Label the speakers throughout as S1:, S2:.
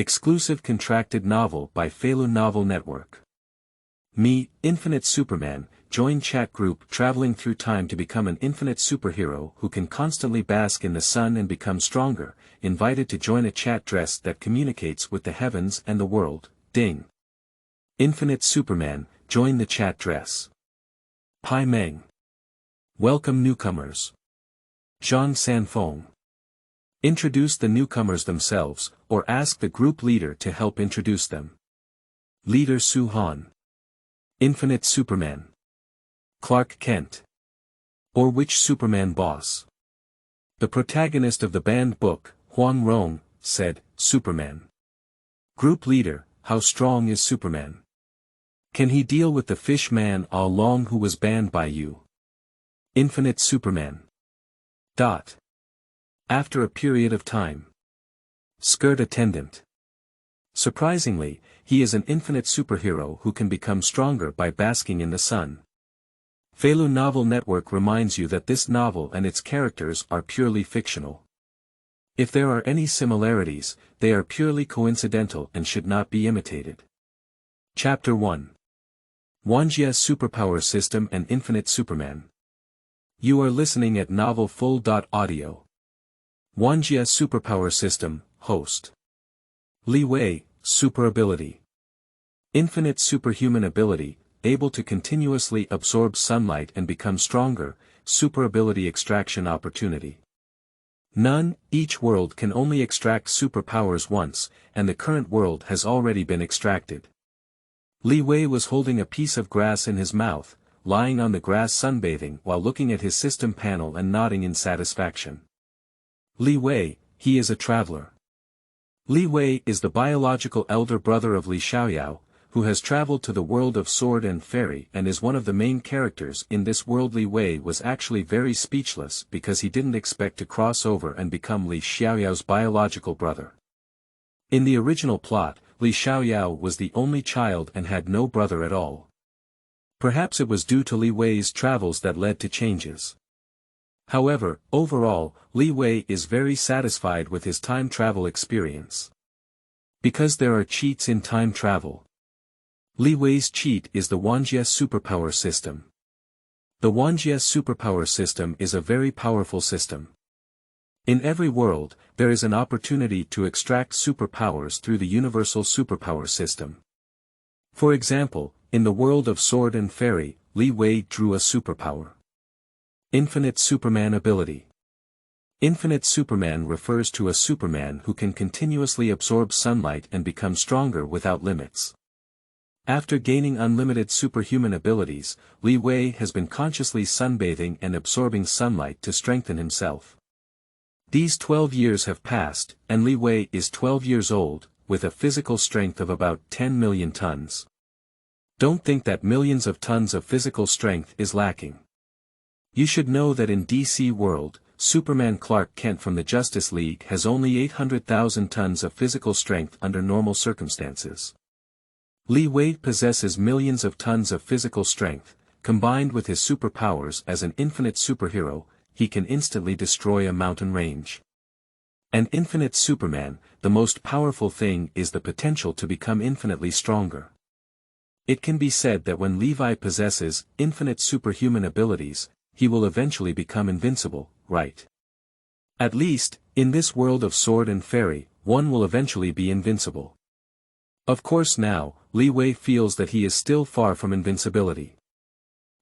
S1: Exclusive contracted novel by Feilu Novel Network. Me, Infinite Superman, join Chat Group traveling through time to become an infinite superhero who can constantly bask in the sun and become stronger, invited to join a chat dress that communicates with the heavens and the world, ding. Infinite Superman, join the chat dress. Paimeng. Welcome newcomers. Jean Sanfong. Introduce the newcomers themselves, or ask the group leader to help introduce them. Leader Su-han. Infinite Superman. Clark Kent. Or which Superman boss? The protagonist of the banned book, Huang Rong, said, Superman. Group leader, how strong is Superman? Can he deal with the fisherman all long who was banned by you? Infinite Superman. After a period of time. Skirt attendant. Surprisingly, he is an infinite superhero who can become stronger by basking in the sun. Feilu Novel Network reminds you that this novel and its characters are purely fictional. If there are any similarities, they are purely coincidental and should not be imitated. Chapter 1. Wanjie's Superpower System and Infinite Superman. You are listening at Novel Full.audio. Wanjie Superpower System, host. Li Wei, Superability. Infinite superhuman ability, able to continuously absorb sunlight and become stronger, superability extraction opportunity. None, each world can only extract superpowers once, and the current world has already been extracted. Li Wei was holding a piece of grass in his mouth, lying on the grass sunbathing while looking at his system panel and nodding in satisfaction. Li Wei, he is a traveler. Li Wei is the biological elder brother of Li Xiaoyao, who has traveled to the world of sword and fairy and is one of the main characters in this world. Li Wei was actually very speechless because he didn't expect to cross over and become Li Xiaoyao's biological brother. In the original plot, Li Xiaoyao was the only child and had no brother at all. Perhaps it was due to Li Wei's travels that led to changes. However, overall, Li Wei is very satisfied with his time travel experience. Because there are cheats in time travel. Li Wei's cheat is the Wanjie Superpower System. The Wanjie Superpower System is a very powerful system. In every world, there is an opportunity to extract superpowers through the universal superpower system. For example, in the world of sword and fairy, Li Wei drew a superpower. Infinite Superman ability. Infinite Superman refers to a Superman who can continuously absorb sunlight and become stronger without limits. After gaining unlimited superhuman abilities, Li Wei has been consciously sunbathing and absorbing sunlight to strengthen himself. These 12 years have passed, and Li Wei is 12 years old, with a physical strength of about 10 million tons. Don't think that millions of tons of physical strength is lacking. You should know that in DC world, Superman Clark Kent from the Justice League has only 800,000 tons of physical strength under normal circumstances. Li Wei possesses millions of tons of physical strength, combined with his superpowers as an infinite superhero, he can instantly destroy a mountain range. An infinite Superman, the most powerful thing is the potential to become infinitely stronger. It can be said that when Levi possesses infinite superhuman abilities, he will eventually become invincible, right? At least, in this world of sword and fairy, one will eventually be invincible. Of course now, Li Wei feels that he is still far from invincibility.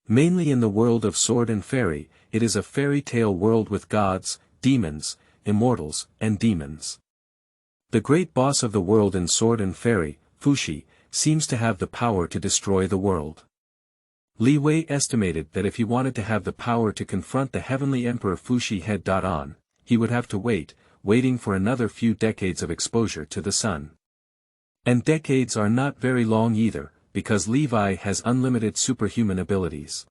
S1: Mainly in the world of sword and fairy, it is a fairy tale world with gods, demons, immortals, and demons. The great boss of the world in sword and fairy, Fushi, seems to have the power to destroy the world. Li Wei estimated that if he wanted to have the power to confront the heavenly emperor Fushi head-on, he would have to waiting for another few decades of exposure to the sun. And decades are not very long either, because Levi has unlimited superhuman abilities.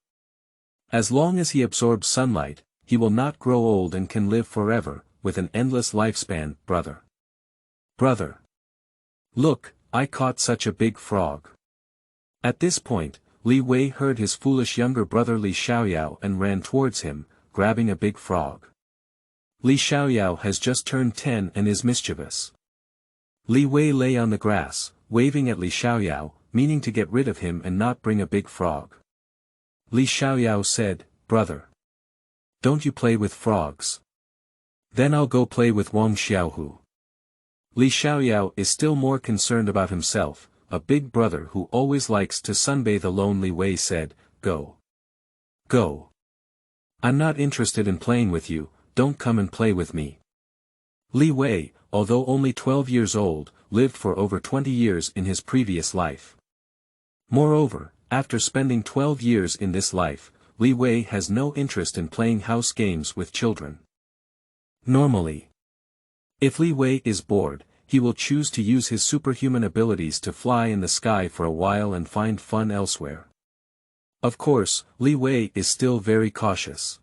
S1: As long as he absorbs sunlight, he will not grow old and can live forever, with an endless lifespan. Brother. Look, I caught such a big frog. At this point, Li Wei heard his foolish younger brother Li Xiaoyao and ran towards him, grabbing a big frog. Li Xiaoyao has just turned 10 and is mischievous. Li Wei lay on the grass, waving at Li Xiaoyao, meaning to get rid of him and not bring a big frog. Li Xiaoyao said, "Brother, don't you play with frogs? Then I'll go play with Wang Xiaohu." Li Xiaoyao is still more concerned about himself, a big brother who always likes to sunbathe alone. Li Wei said, "Go. Go. I'm not interested in playing with you, don't come and play with me." Li Wei, although only 12 years old, lived for over 20 years in his previous life. Moreover, after spending 12 years in this life, Li Wei has no interest in playing house games with children. Normally, if Li Wei is bored, he will choose to use his superhuman abilities to fly in the sky for a while and find fun elsewhere. Of course, Li Wei is still very cautious.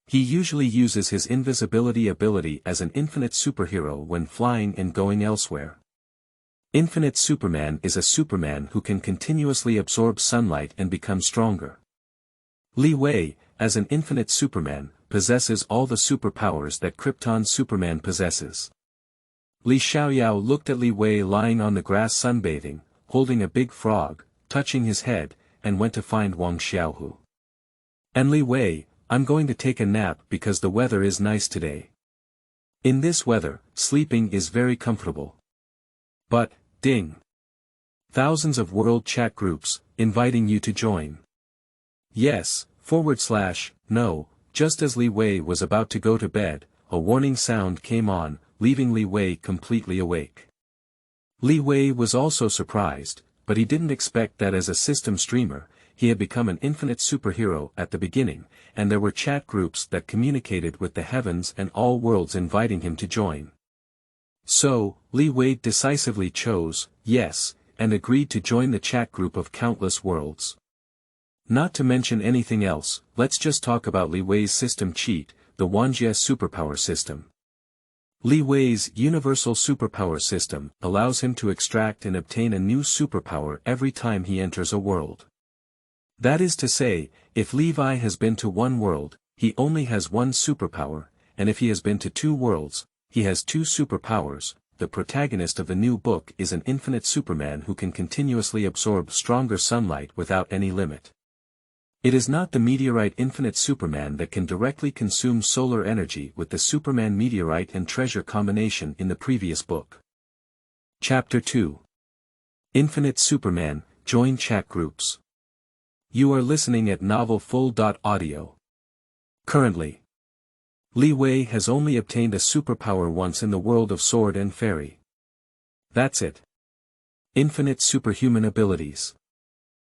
S1: He usually uses his invisibility ability as an infinite superhero when flying and going elsewhere. Infinite Superman is a Superman who can continuously absorb sunlight and become stronger. Li Wei, as an infinite Superman, possesses all the superpowers that Krypton Superman possesses. Li Xiaoyao looked at Li Wei lying on the grass sunbathing, holding a big frog, touching his head, and went to find Wang Xiaohu. "And Li Wei, I'm going to take a nap because the weather is nice today. In this weather, sleeping is very comfortable. But, ding! Thousands of world chat groups, inviting you to join. Yes, /no, just as Li Wei was about to go to bed, a warning sound came on, leaving Li Wei completely awake. Li Wei was also surprised, but he didn't expect that as a system streamer, he had become an infinite superhero at the beginning, and there were chat groups that communicated with the heavens and all worlds inviting him to join. So, Li Wei decisively chose, yes, and agreed to join the chat group of countless worlds. Not to mention anything else, let's just talk about Li Wei's system cheat, the Wanjie superpower system. Li Wei's universal superpower system allows him to extract and obtain a new superpower every time he enters a world. That is to say, if Levi has been to one world, he only has one superpower, and if he has been to 2 worlds, he has 2 superpowers. The protagonist of the new book is an infinite Superman who can continuously absorb stronger sunlight without any limit. It is not the meteorite infinite Superman that can directly consume solar energy with the Superman meteorite and treasure combination in the previous book. Chapter 2. Infinite Superman, join chat groups. You are listening at novelfull.audio. Currently, Li Wei has only obtained a superpower once in the world of Sword and Fairy. That's it. Infinite superhuman abilities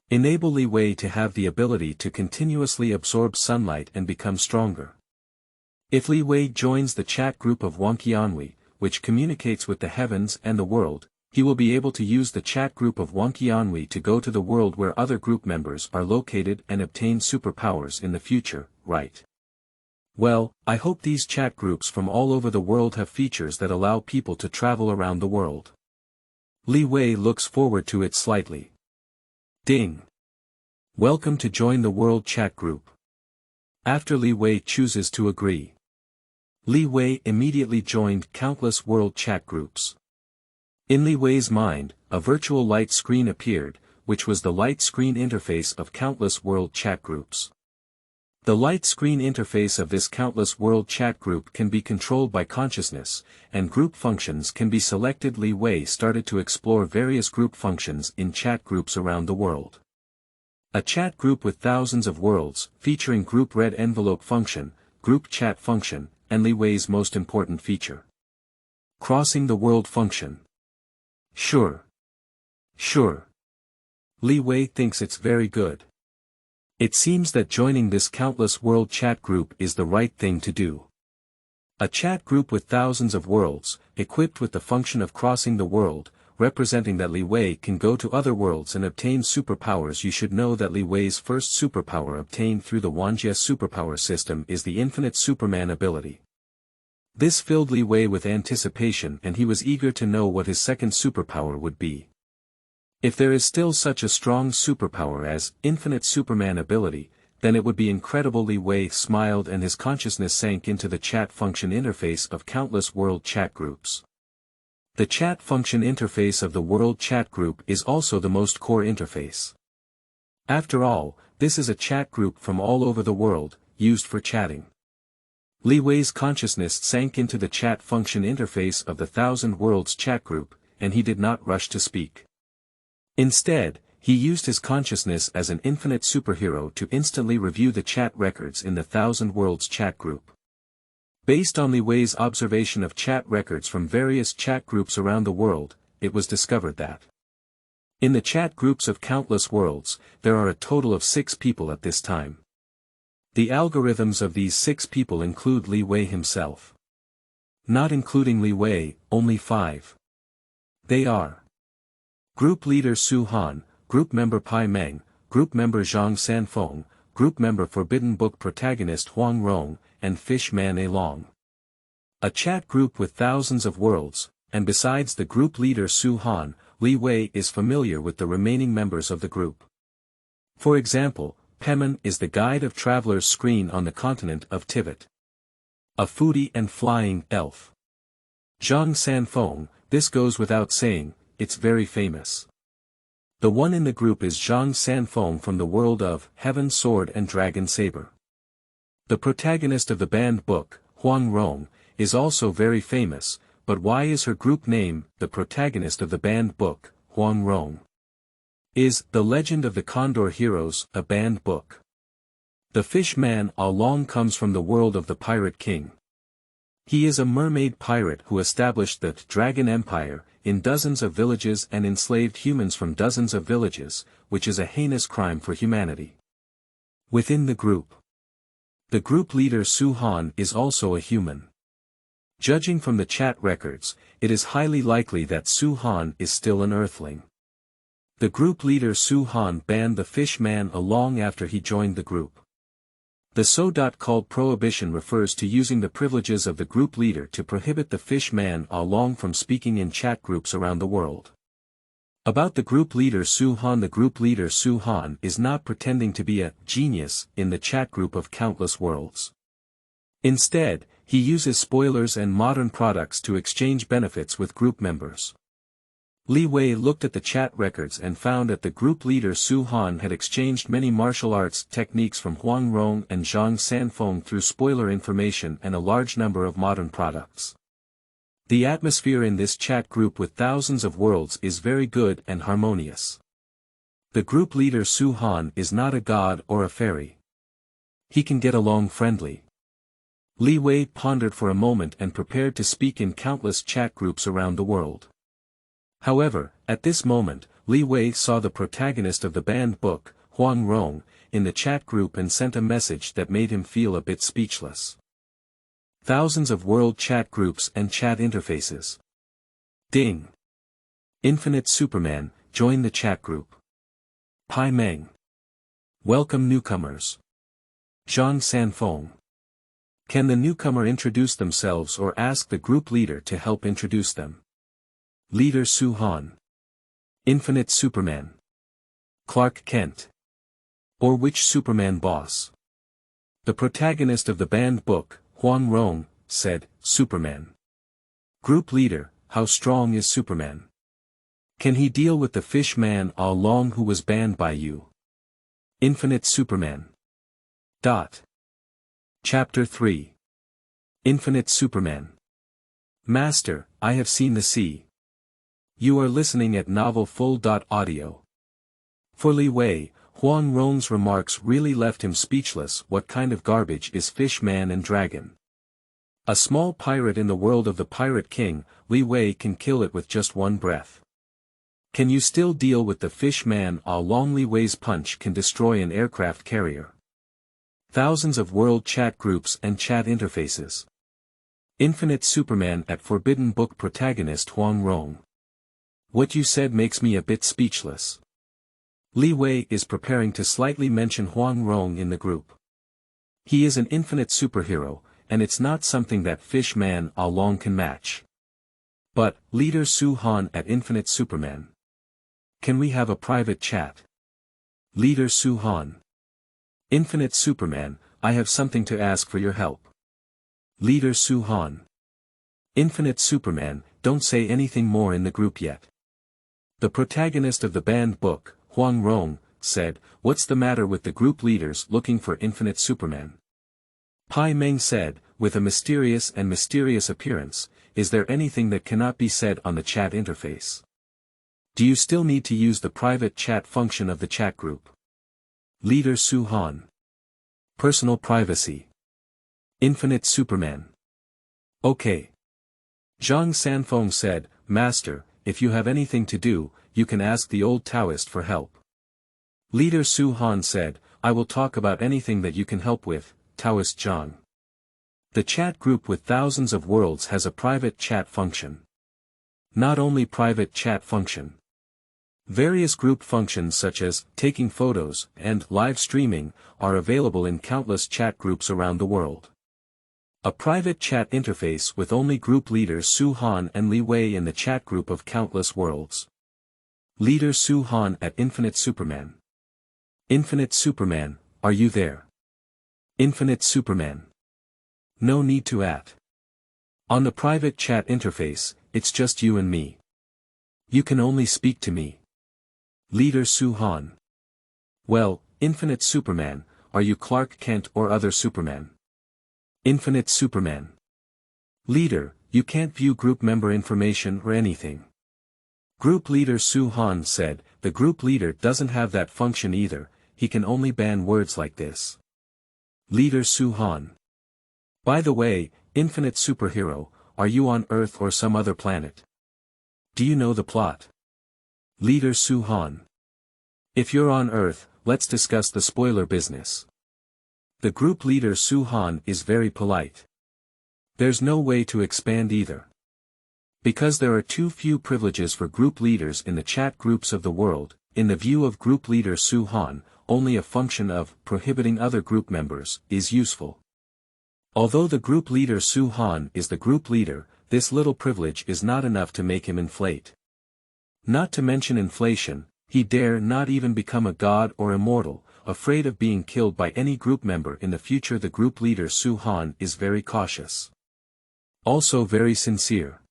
S1: enable Li Wei to have the ability to continuously absorb sunlight and become stronger. If Li Wei joins the chat group of Wanjie, which communicates with the heavens and the world, he will be able to use the chat group of Wanjie to go to the world where other group members are located and obtain superpowers in the future, right? Well, I hope these chat groups from all over the world have features that allow people to travel around the world. Li Wei looks forward to it slightly. Ding! Welcome to join the world chat group. After Li Wei chooses to agree, Li Wei immediately joined countless world chat groups. In Li Wei's mind, a virtual light screen appeared, which was the light screen interface of countless world chat groups. The light screen interface of this countless world chat group can be controlled by consciousness, and group functions can be selected. Li Wei started to explore various group functions in chat groups around the world. A chat group with thousands of worlds, featuring group red envelope function, group chat function, and Li Wei's most important feature. Crossing the world function. Sure. Li Wei thinks it's very good. It seems that joining this countless world chat group is the right thing to do. A chat group with thousands of worlds, equipped with the function of crossing the world, representing that Li Wei can go to other worlds and obtain superpowers. You should know that Li Wei's first superpower obtained through the Wanjie superpower system is the infinite Superman ability. This filled Li Wei with anticipation, and he was eager to know what his second superpower would be. If there is still such a strong superpower as infinite Superman ability, then it would be incredible. Li Wei smiled and his consciousness sank into the chat function interface of countless world chat groups. The chat function interface of the World Chat Group is also the most core interface. After all, this is a chat group from all over the world, used for chatting. Li Wei's consciousness sank into the chat function interface of the Thousand Worlds chat group, and he did not rush to speak. Instead, he used his consciousness as an infinite superhero to instantly review the chat records in the Thousand Worlds chat group. Based on Li Wei's observation of chat records from various chat groups around the world, it was discovered that in the chat groups of countless worlds, there are a total of 6 people at this time. The algorithms of these 6 people include Li Wei himself. Not including Li Wei, only 5. They are Group Leader Su Han, Group Member Paimeng, Group Member Zhang Sanfeng, Group Member Forbidden Book Protagonist Huang Rong, and Fisherman A Long. A chat group with thousands of worlds, and besides the group leader Su Han, Li Wei is familiar with the remaining members of the group. For example, Paimeng is the Guide of Travelers screen on the continent of Tibet. A foodie and flying elf. Zhang Sanfeng, this goes without saying, it's very famous. The one in the group is Zhang Sanfeng from the world of Heaven Sword and Dragon Saber. The protagonist of the banned book, Huang Rong, is also very famous, but why is her group name the protagonist of the banned book, Huang Rong? Is The Legend of the Condor Heroes a banned book? The Fishman A Long comes from the world of the Pirate King. He is a mermaid pirate who established the Dragon Empire in dozens of villages and enslaved humans from dozens of villages, which is a heinous crime for humanity. Within the group, the group leader Su Han is also a human. Judging from the chat records, it is highly likely that Su Han is still an Earthling. The group leader Su Han banned the Fishman A Long after he joined the group. The so-called prohibition refers to using the privileges of the group leader to prohibit the Fishman A Long from speaking in chat groups around the world. About the group leader Su Han, the group leader Su Han is not pretending to be a genius in the chat group of countless worlds. Instead, he uses spoilers and modern products to exchange benefits with group members. Li Wei looked at the chat records and found that the group leader Su Han had exchanged many martial arts techniques from Huang Rong and Zhang Sanfeng through spoiler information and a large number of modern products. The atmosphere in this chat group with thousands of worlds is very good and harmonious. The group leader Su Han is not a god or a fairy. He can get along friendly. Li Wei pondered for a moment and prepared to speak in countless chat groups around the world. However, at this moment, Li Wei saw the protagonist of the banned book, Huang Rong, in the chat group and sent a message that made him feel a bit speechless. Thousands of world chat groups and chat interfaces. Ding! Infinite Superman, join the chat group. Paimeng. Welcome newcomers. Zhang Sanfeng. Can the newcomer introduce themselves or ask the group leader to help introduce them? Leader Su Han. Infinite Superman. Clark Kent. Or which Superman boss? The protagonist of the banned book, Huang Rong, said, Superman. Group leader, how strong is Superman? Can he deal with the Fishman A Long who was banned by you? Infinite Superman. Chapter 3. Infinite Superman. Master, I have seen the sea. You are listening at Novel Full.audio. For Li Wei, Huang Rong's remarks really left him speechless. What kind of garbage is Fishman and Dragon? A small pirate in the world of the Pirate King, Li Wei can kill it with just one breath. Can you still deal with the Fishman A Long? Li Wei's punch can destroy an aircraft carrier. Thousands of world chat groups and chat interfaces. Infinite Superman at Forbidden Book protagonist Huang Rong. What you said makes me a bit speechless. Li Wei is preparing to slightly mention Huang Rong in the group. He is an infinite superhero, and it's not something that Fishman A Long can match. But, Leader Su Han at Infinite Superman. Can we have a private chat? Leader Su Han. Infinite Superman, I have something to ask for your help. Leader Su Han. Infinite Superman, don't say anything more in the group yet. The protagonist of the banned book, Huang Rong, said, "What's the matter with the group leaders looking for infinite Superman?" Paimeng said, with a mysterious appearance, "Is there anything that cannot be said on the chat interface? Do you still need to use the private chat function of the chat group?" Leader Su Han. Personal privacy. Infinite Superman. Okay. Zhang Sanfeng said, "Master, if you have anything to do, you can ask the old Taoist for help." Leader Su Han said, "I will talk about anything that you can help with, Taoist Zhang." The chat group with thousands of worlds has a private chat function. Not only private chat function. Various group functions such as taking photos and live streaming are available in countless chat groups around the world. A private chat interface with only group leaders Su Han and Li Wei in the chat group of countless worlds. Leader Su Han at Infinite Superman. Infinite Superman, are you there? Infinite Superman. No need to at. On the private chat interface, it's just you and me. You can only speak to me. Leader Su Han. Well, Infinite Superman, are you Clark Kent or other Superman? Infinite Superman. Leader, you can't view group member information or anything. Group leader Su Han said, the group leader doesn't have that function either, he can only ban words like this. Leader Su Han. By the way, Infinite Superhero, are you on Earth or some other planet? Do you know the plot? Leader Su Han. If you're on Earth, let's discuss the spoiler business. The group leader Su Han is very polite. There's no way to expand either. Because there are too few privileges for group leaders in the chat groups of the world, in the view of group leader Su Han, only a function of prohibiting other group members is useful. Although the group leader Su Han is the group leader, this little privilege is not enough to make him inflate. Not to mention inflation, he dare not even become a god or immortal, afraid of being killed by any group member in the future. The group leader Su Han is very cautious. Also very sincere.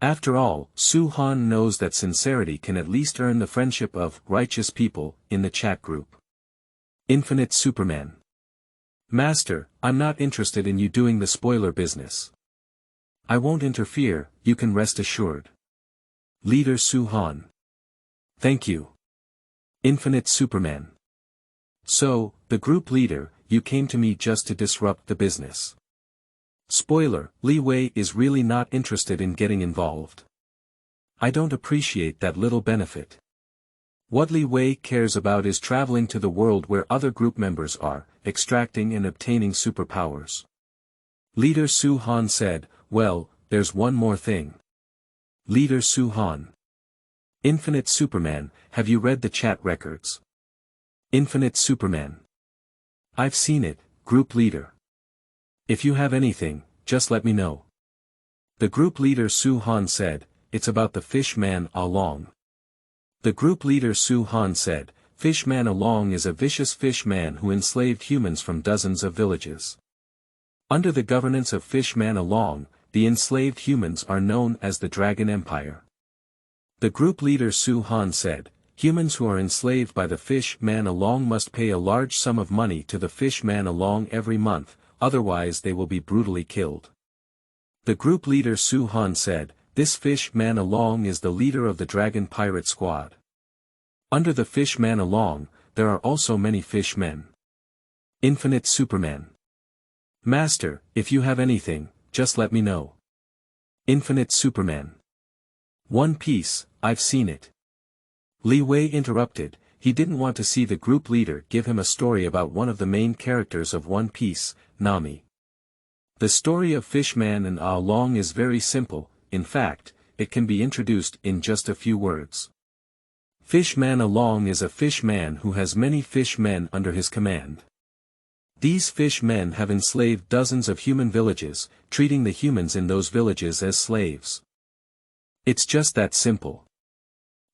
S1: After all, Su Han knows that sincerity can at least earn the friendship of righteous people in the chat group. Infinite Superman. Master, I'm not interested in you doing the spoiler business. I won't interfere, you can rest assured. Leader Su Han. Thank you. Infinite Superman. So, the group leader, you came to me just to disrupt the business. Spoiler, Li Wei is really not interested in getting involved. I don't appreciate that little benefit. What Li Wei cares about is traveling to the world where other group members are, extracting and obtaining superpowers. Leader Su Han said, well, there's one more thing. Leader Su Han. Infinite Superman, have you read the chat records? Infinite Superman. I've seen it, group leader. If you have anything, just let me know. The group leader Su Han said, it's about the Fishman Along. The group leader Su Han said, Fishman Along is a vicious fishman who enslaved humans from dozens of villages. Under the governance of Fishman Along, the enslaved humans are known as the Dragon Empire. The group leader Su Han said, humans who are enslaved by the Fishman Along must pay a large sum of money to the Fishman Along every month, otherwise they will be brutally killed. The group leader Su Han said, this Fishman Along is the leader of the Dragon Pirate Squad. Under the Fishman Along, there are also many fishmen. Infinite Superman. Master, if you have anything, just let me know. Infinite Superman. One Piece, I've seen it. Li Wei interrupted, he didn't want to see the group leader give him a story about one of the main characters of One Piece, Nami. The story of Fishman and Along is very simple, in fact, it can be introduced in just a few words. Fishman Along is a fishman who has many fishmen under his command. These fishmen have enslaved dozens of human villages, treating the humans in those villages as slaves. It's just that simple.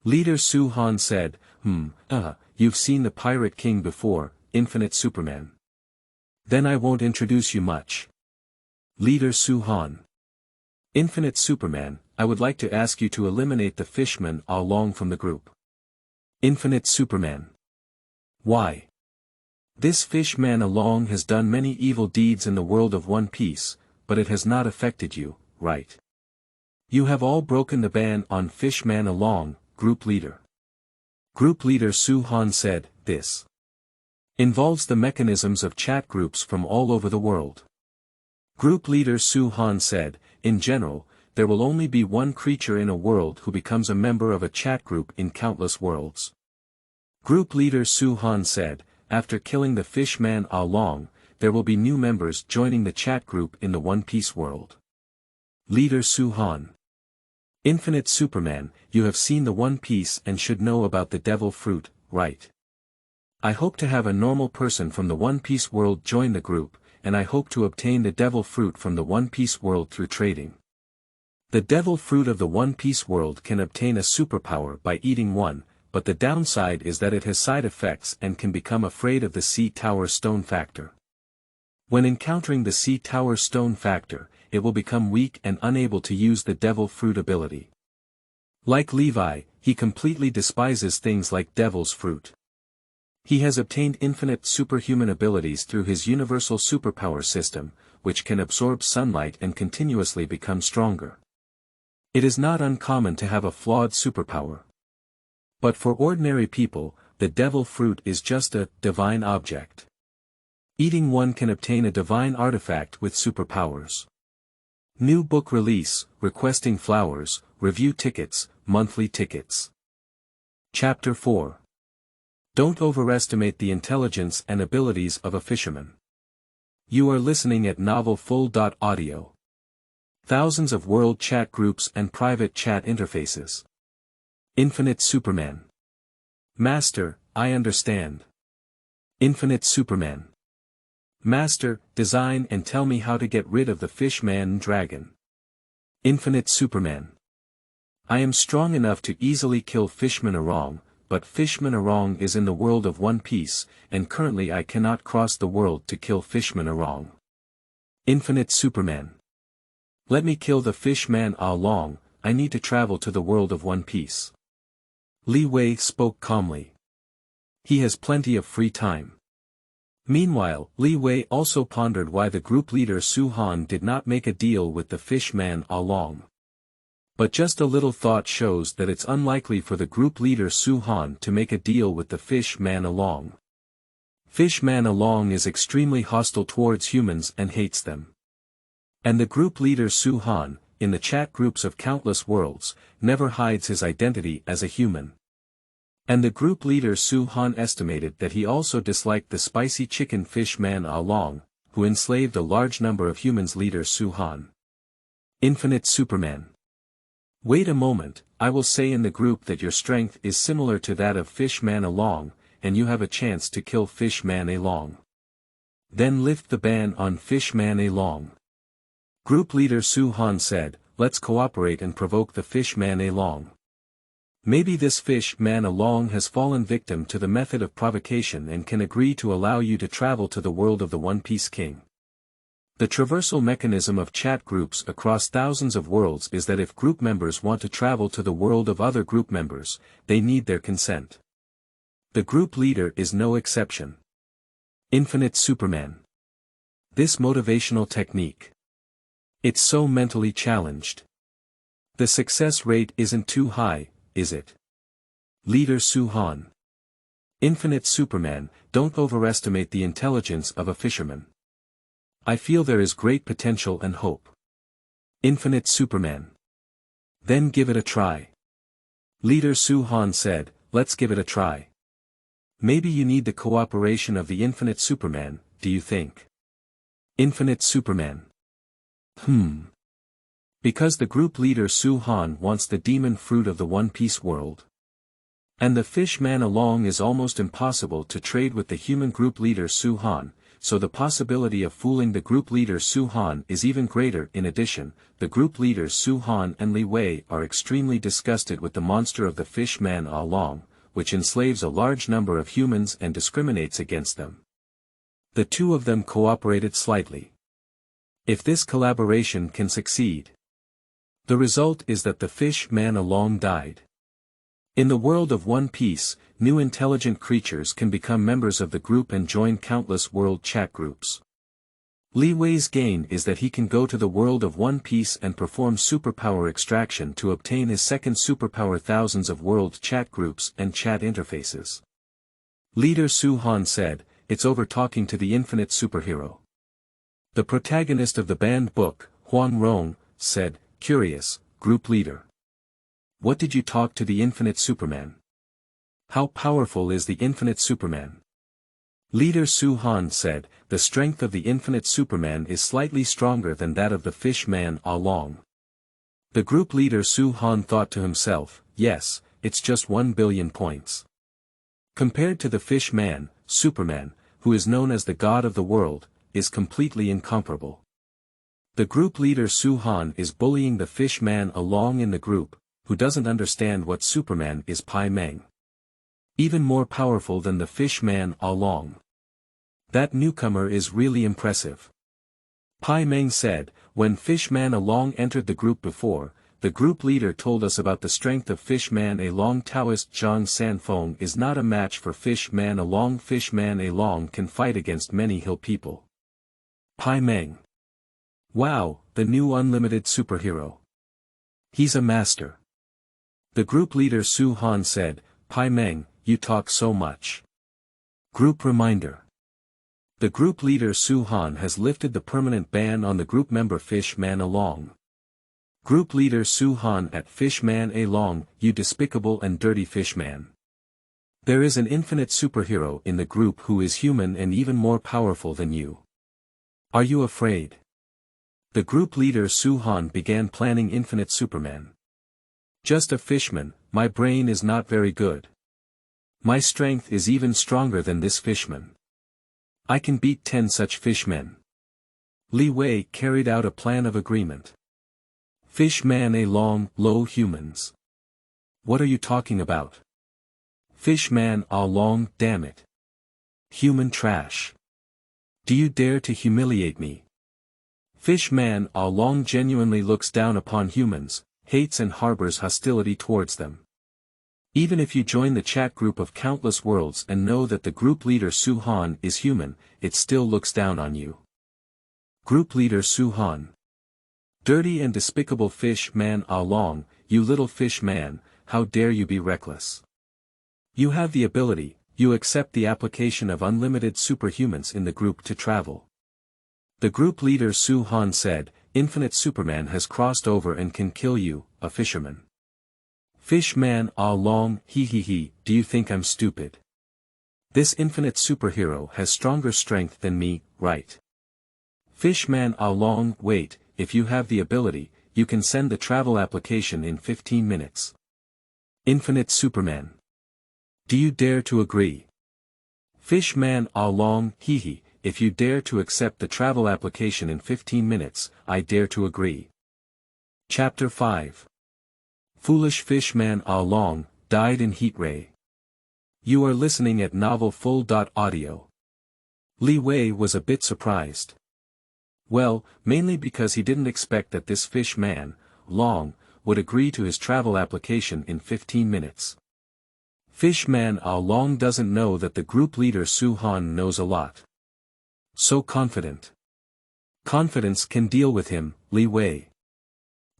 S1: Leader Su Han said, you've seen the Pirate King before, Infinite Superman. Then I won't introduce you much. Leader Su Han. Infinite Superman, I would like to ask you to eliminate the fisherman along from the group. Infinite Superman. Why? This fisherman along has done many evil deeds in the world of One Piece, but it has not affected you, right? You have all broken the ban on fisherman along, group leader. Group leader Su-Han said, this involves the mechanisms of chat groups from all over the world. Group leader Su-Han said, in general, there will only be one creature in a world who becomes a member of a chat group in countless worlds. Group leader Su-Han said, after killing the fishman along, there will be new members joining the chat group in the One Piece world. Leader Su-Han. Infinite Superman, you have seen the One Piece and should know about the devil fruit, right? I hope to have a normal person from the One Piece world join the group, and I hope to obtain the devil fruit from the One Piece world through trading. The devil fruit of the One Piece world can obtain a superpower by eating one, but the downside is that it has side effects and can become afraid of the Sea Tower Stone factor. When encountering the Sea Tower Stone factor, it will become weak and unable to use the devil fruit ability. Like Levi, he completely despises things like devil's fruit. He has obtained infinite superhuman abilities through his universal superpower system, which can absorb sunlight and continuously become stronger. It is not uncommon to have a flawed superpower. But for ordinary people, the devil fruit is just a divine object. Eating one can obtain a divine artifact with superpowers. New book release, requesting flowers, review tickets, monthly tickets. Chapter 4. Don't overestimate the intelligence and abilities of a fisherman. You are listening at novelfull.audio. Thousands of world chat groups and private chat interfaces. Infinite Superman. Master, I understand. Infinite Superman. Master, design and tell me how to get rid of the fishman dragon. Infinite Superman. I am strong enough to easily kill Fishman Arong, but Fishman Arong is in the world of One Piece, and currently I cannot cross the world to kill Fishman Arong. Infinite Superman. Let me kill the Fishman Arong, I need to travel to the world of One Piece. Li Wei spoke calmly. He has plenty of free time. Meanwhile, Li Wei also pondered why the group leader Su-Han did not make a deal with the fishman along. But just a little thought shows that it's unlikely for the group leader Su-Han to make a deal with the fishman along. Fishman along is extremely hostile towards humans and hates them. And the group leader Su-Han, in the chat groups of countless worlds, never hides his identity as a human. And the group leader Su-Han estimated that he also disliked the spicy chicken fishman along, who enslaved a large number of humans. Leader Su-Han. Infinite Superman. Wait a moment, I will say in the group that your strength is similar to that of Fishman along, and you have a chance to kill Fishman along. Then lift the ban on Fishman along. Group leader Su-Han said, let's cooperate and provoke the Fishman along. Maybe this Fishman along has fallen victim to the method of provocation and can agree to allow you to travel to the world of the One Piece King. The traversal mechanism of chat groups across thousands of worlds is that if group members want to travel to the world of other group members, they need their consent. The group leader is no exception. Infinite Superman. This motivational technique. It's so mentally challenged. The success rate isn't too high, is it? Leader Su-Han. Infinite Superman, don't overestimate the intelligence of a fisherman. I feel there is great potential and hope. Infinite Superman. Then give it a try. Leader Su-Han said, let's give it a try. Maybe you need the cooperation of the Infinite Superman, do you think? Infinite Superman. Because the group leader Su-Han wants the demon fruit of the One Piece world. And the fishman along is almost impossible to trade with the human group leader Su-Han, so the possibility of fooling the group leader Su-Han is even greater. In addition, the group leaders Su-Han and Li Wei are extremely disgusted with the monster of the fishman along, which enslaves a large number of humans and discriminates against them. The two of them cooperated slightly. If this collaboration can succeed, The result is that the fish-man along died. In the world of One Piece, new intelligent creatures can become members of the group and join countless world chat groups. Li Wei's gain is that he can go to the world of One Piece and perform superpower extraction to obtain his second superpower. Thousands of world chat groups and chat interfaces. Leader Su Han said, "It's over talking to the infinite superhero." The protagonist of the banned book, Huang Rong, said, curious, group leader. What did you talk to the infinite Superman? How powerful is the infinite Superman? Leader Su Han said, the strength of the infinite Superman is slightly stronger than that of the fish-man along. The group leader Su Han thought to himself, yes, it's just 1 billion points. Compared to the fish-man, Superman, who is known as the god of the world, is completely incomparable. The group leader Su Han is bullying the fish-man along in the group, who doesn't understand what Superman is. Paimeng. Even more powerful than the fish-man along. That newcomer is really impressive. Paimeng said, when Fishman along entered the group before, the group leader told us about the strength of Fishman along. Taoist Zhang Sanfeng is not a match for Fishman along. Fishman along can fight against many hill people. Paimeng. Wow, the new unlimited superhero. He's a master. The group leader Su Han said, Paimeng, you talk so much. Group reminder. The group leader Su Han has lifted the permanent ban on the group member Fishman along. Group leader Su Han at Fishman along, you despicable and dirty Fishman. There is an infinite superhero in the group who is human and even more powerful than you. Are you afraid? The group leader Su Han began planning infinite Superman. Just a fishman, my brain is not very good. My strength is even stronger than this fishman. I can beat 10 such fishmen. Li Wei carried out a plan of agreement. Fishman along, low humans. What are you talking about? Fishman along, damn it. Human trash. Do you dare to humiliate me? Fishman along genuinely looks down upon humans, hates and harbors hostility towards them. Even if you join the chat group of countless worlds and know that the group leader Su Han is human, it still looks down on you. Group leader Su Han. Dirty and despicable fish man along, you little fish man, how dare you be reckless. You have the ability, you accept the application of unlimited superhumans in the group to travel. The group leader Su Han said, Infinite Superman has crossed over and can kill you, a fisherman. Fishman along, he, do you think I'm stupid? This infinite superhero has stronger strength than me, right? Fishman along, wait, if you have the ability, you can send the travel application in 15 minutes. Infinite Superman. Do you dare to agree? Fishman along, he, if you dare to accept the travel application in 15 minutes, I dare to agree. Chapter 5. Foolish Fishman along, died in heat ray. You are listening at Novel Full.audio. Li Wei was a bit surprised. Well, mainly because he didn't expect that this Fishman, Long, would agree to his travel application in 15 minutes. Fishman Long doesn't know that the group leader Su Han knows a lot. So confident. Confidence can deal with him, Li Wei.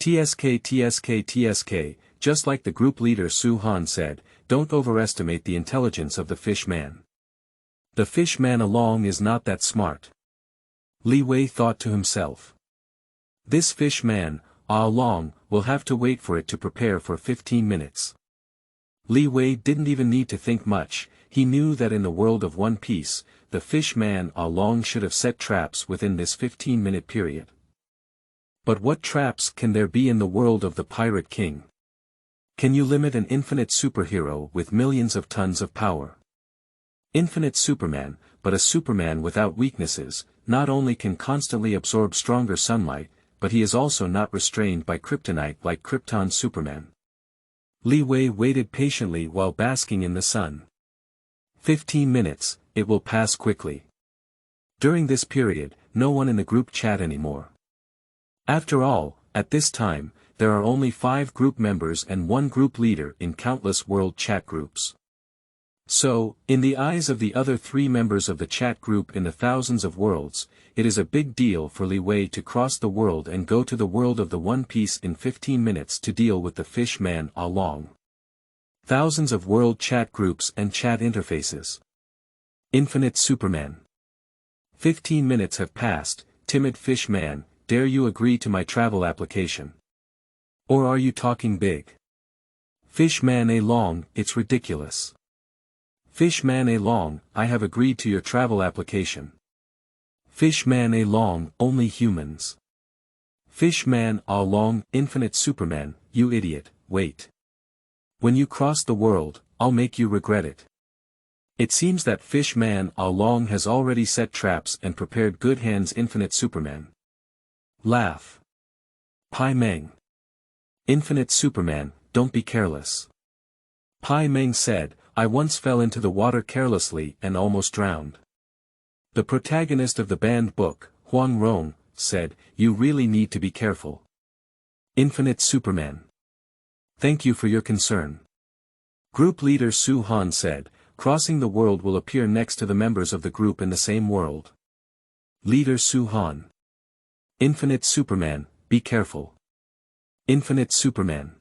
S1: TSK, just like the group leader Su Han said, don't overestimate the intelligence of the Fishman. The Fishman along is not that smart. Li Wei thought to himself. This Fishman, along, will have to wait for it to prepare for 15 minutes. Li Wei didn't even need to think much, he knew that in the world of One Piece, the Fishman along should have set traps within this 15-minute period. But what traps can there be in the world of the Pirate King? Can you limit an infinite superhero with millions of tons of power? Infinite Superman, but a Superman without weaknesses, not only can constantly absorb stronger sunlight, but he is also not restrained by kryptonite like Krypton Superman. Li Wei waited patiently while basking in the sun. 15 minutes, it will pass quickly. During this period, no one in the group chat anymore. After all, at this time, there are only 5 group members and 1 group leader in countless world chat groups. So, in the eyes of the other 3 members of the chat group in the thousands of worlds, it is a big deal for Li Wei to cross the world and go to the world of the One Piece in 15 minutes to deal with the Fishman along. Thousands of world chat groups and chat interfaces. Infinite Superman. 15 minutes have passed, timid Fishman, dare you agree to my travel application? Or are you talking big? Fishman along, it's ridiculous. Fishman along, I have agreed to your travel application. Fishman along, only humans. Fishman along, Infinite Superman, you idiot, wait. When you cross the world, I'll make you regret it. It seems that Fishman along has already set traps and prepared good hands. Infinite Superman. Laugh. Paimeng. Infinite Superman, don't be careless. Paimeng said, I once fell into the water carelessly and almost drowned. The protagonist of the banned book, Huang Rong, said, you really need to be careful. Infinite Superman. Thank you for your concern. Group leader Su Han said, crossing the world will appear next to the members of the group in the same world. Leader Su Han. Infinite Superman, be careful. Infinite Superman.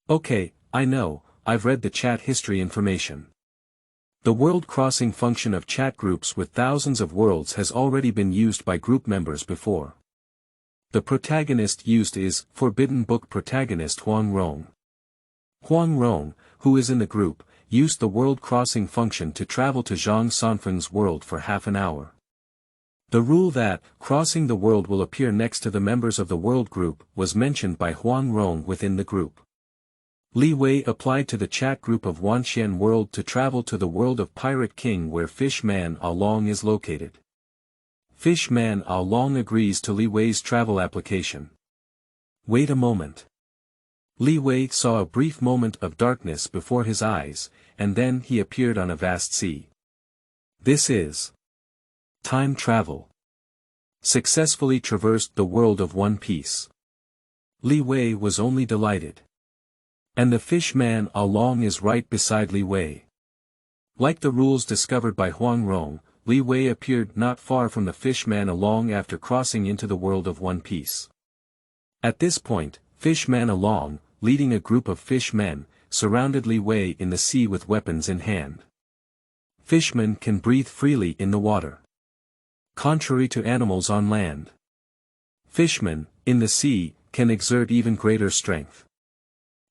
S1: Okay, I know, I've read the chat history information. The world crossing function of chat groups with thousands of worlds has already been used by group members before. The protagonist used is Forbidden Book protagonist Huang Rong. Huang Rong, who is in the group, used the world crossing function to travel to Zhang Sanfeng's world for half an hour. The rule that crossing the world will appear next to the members of the world group was mentioned by Huang Rong within the group. Li Wei applied to the chat group of Wanjie world to travel to the world of Pirate King where Fishman along is located. Fishman along agrees to Li Wei's travel application. Wait a moment. Li Wei saw a brief moment of darkness before his eyes, and then he appeared on a vast sea. This is time travel. Successfully traversed the world of One Piece. Li Wei was only delighted. And the Fishman along is right beside Li Wei. Like the rules discovered by Huang Rong, Li Wei appeared not far from the Fishman along after crossing into the world of One Piece. At this point, Fishman along, leading a group of fishmen, surrounded Li Wei in the sea with weapons in hand. Fishmen can breathe freely in the water. Contrary to animals on land. Fishmen, in the sea, can exert even greater strength.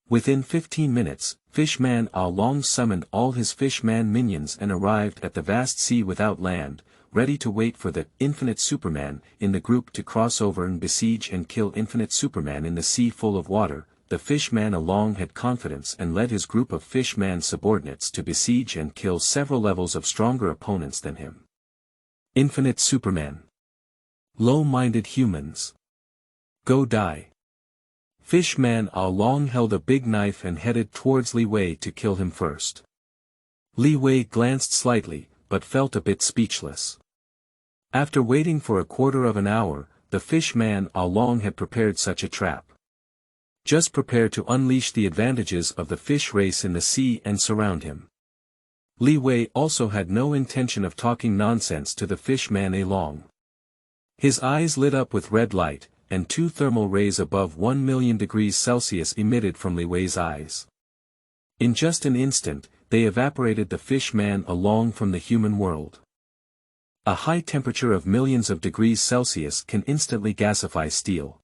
S1: Within 15 minutes, Fishman along summoned all his Fishman minions and arrived at the vast sea without land, ready to wait for the Infinite Superman in the group to cross over and besiege and kill Infinite Superman in the sea full of water. The Fishman along had confidence and led his group of Fishman subordinates to besiege and kill several levels of stronger opponents than him. Infinite Superman. Low-minded humans. Go die. Fishman along held a big knife and headed towards Li Wei to kill him first. Li Wei glanced slightly, but felt a bit speechless. After waiting for a quarter of an hour, the Fishman along had prepared such a trap. Just prepare to unleash the advantages of the fish race in the sea and surround him. Li Wei also had no intention of talking nonsense to the Fishman along. His eyes lit up with red light, and 2 thermal rays above 1,000,000 degrees Celsius emitted from Li Wei's eyes. In just an instant, they evaporated the Fishman along from the human world. A high temperature of millions of degrees Celsius can instantly gasify steel.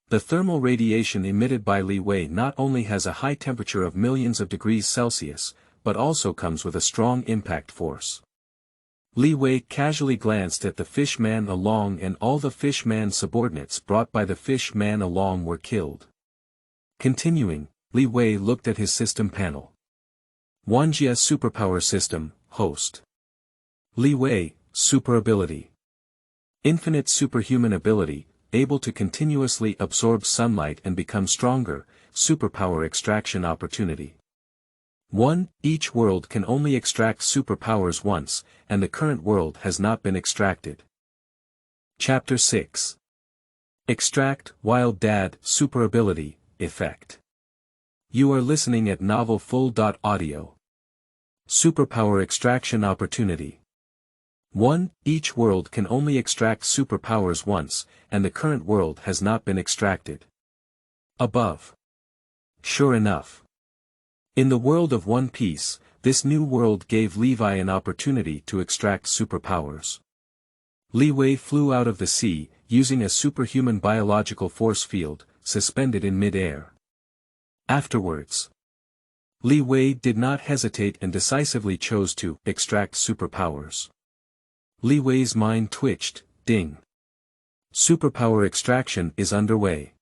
S1: The thermal radiation emitted by Li Wei not only has a high temperature of millions of degrees Celsius, but also comes with a strong impact force. Li Wei casually glanced at the Fishman along and all the Fishman subordinates brought by the Fishman along were killed. Continuing, Li Wei looked at his system panel. Wanjie Superpower System, Host. Li Wei, Superability. Infinite superhuman ability, able to continuously absorb sunlight and become stronger, superpower extraction opportunity. 1. Each world can only extract superpowers once, and the current world has not been extracted. Chapter 6. Extract, Wild Dad, Superability, Effect. You are listening at Novel Full.audio. Superpower Extraction Opportunity. 1. Each world can only extract superpowers once, and the current world has not been extracted. Above. Sure enough. In the world of One Piece, this new world gave Levi an opportunity to extract superpowers. Li Wei flew out of the sea, using a superhuman biological force field, suspended in mid-air. Afterwards, Li Wei did not hesitate and decisively chose to extract superpowers. Li Wei's mind twitched, ding. Superpower extraction is underway.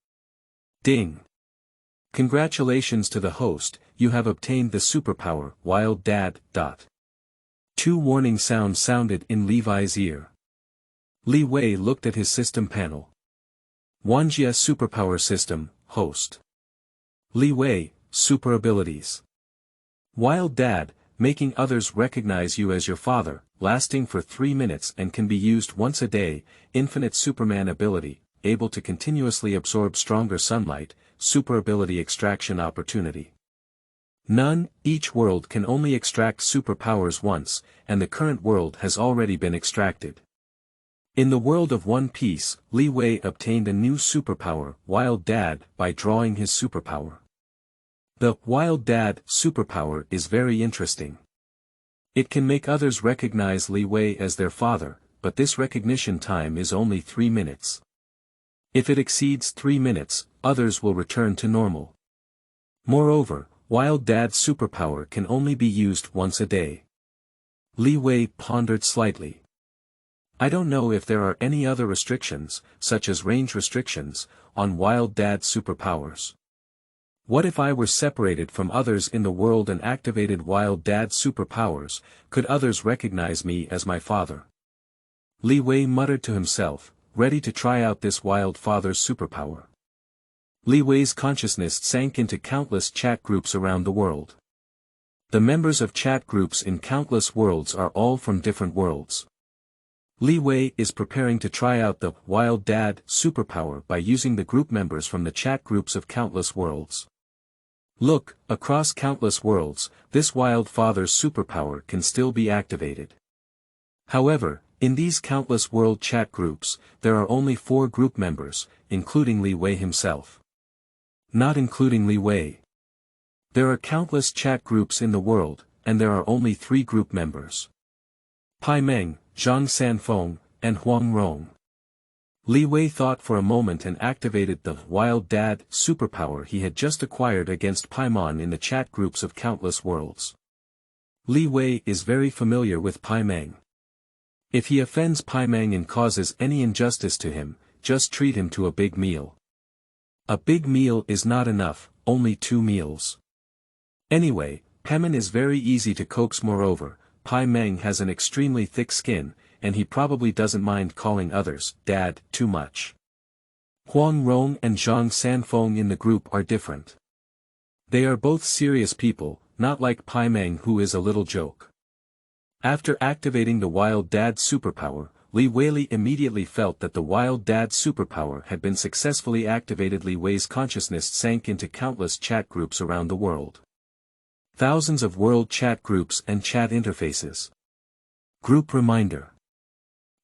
S1: Ding. Congratulations to the host, you have obtained the superpower, Wild Dad. 2 warning sounds sounded in Levi's ear. Li Wei looked at his system panel. Wanjie Superpower System, Host. Li Wei, Super Abilities. Wild Dad, making others recognize you as your father, lasting for 3 minutes and can be used once a day, Infinite Superman Ability, able to continuously absorb stronger sunlight, Super Ability Extraction Opportunity. None, each world can only extract superpowers once, and the current world has already been extracted. In the world of One Piece, Li Wei obtained a new superpower, Wild Dad, by drawing his superpower. The Wild Dad superpower is very interesting. It can make others recognize Li Wei as their father, but this recognition time is only 3 minutes. If it exceeds 3 minutes, others will return to normal. Moreover, Wild Dad's superpower can only be used once a day. Li Wei pondered slightly. I don't know if there are any other restrictions, such as range restrictions, on Wild Dad's superpowers. What if I were separated from others in the world and activated Wild Dad's superpowers, could others recognize me as my father? Li Wei muttered to himself, ready to try out this Wild Father's superpower. Li Wei's consciousness sank into countless chat groups around the world. The members of chat groups in countless worlds are all from different worlds. Li Wei is preparing to try out the Wild Dad superpower by using the group members from the chat groups of countless worlds. Look, across countless worlds, this Wild Father's superpower can still be activated. However, in these countless world chat groups, there are only 4 group members, including Li Wei himself. Not including Li Wei. There are countless chat groups in the world, and there are only 3 group members. Paimeng, Zhang Sanfeng, and Huang Rong. Li Wei thought for a moment and activated the Wild Dad superpower he had just acquired against Paimeng in the chat groups of countless worlds. Li Wei is very familiar with Paimeng. If he offends Paimeng and causes any injustice to him, just treat him to a big meal. A big meal is not enough, only 2 meals. Anyway, Paimeng is very easy to coax. Moreover, Paimeng has an extremely thick skin, and he probably doesn't mind calling others, Dad, too much. Huang Rong and Zhang Sanfeng in the group are different. They are both serious people, not like Paimeng who is a little joke. After activating the Wild Dad superpower, Li Wei immediately felt that the Wild Dad superpower had been successfully activated. Li Wei's consciousness sank into countless chat groups around the world. Thousands of world chat groups and chat interfaces. Group reminder.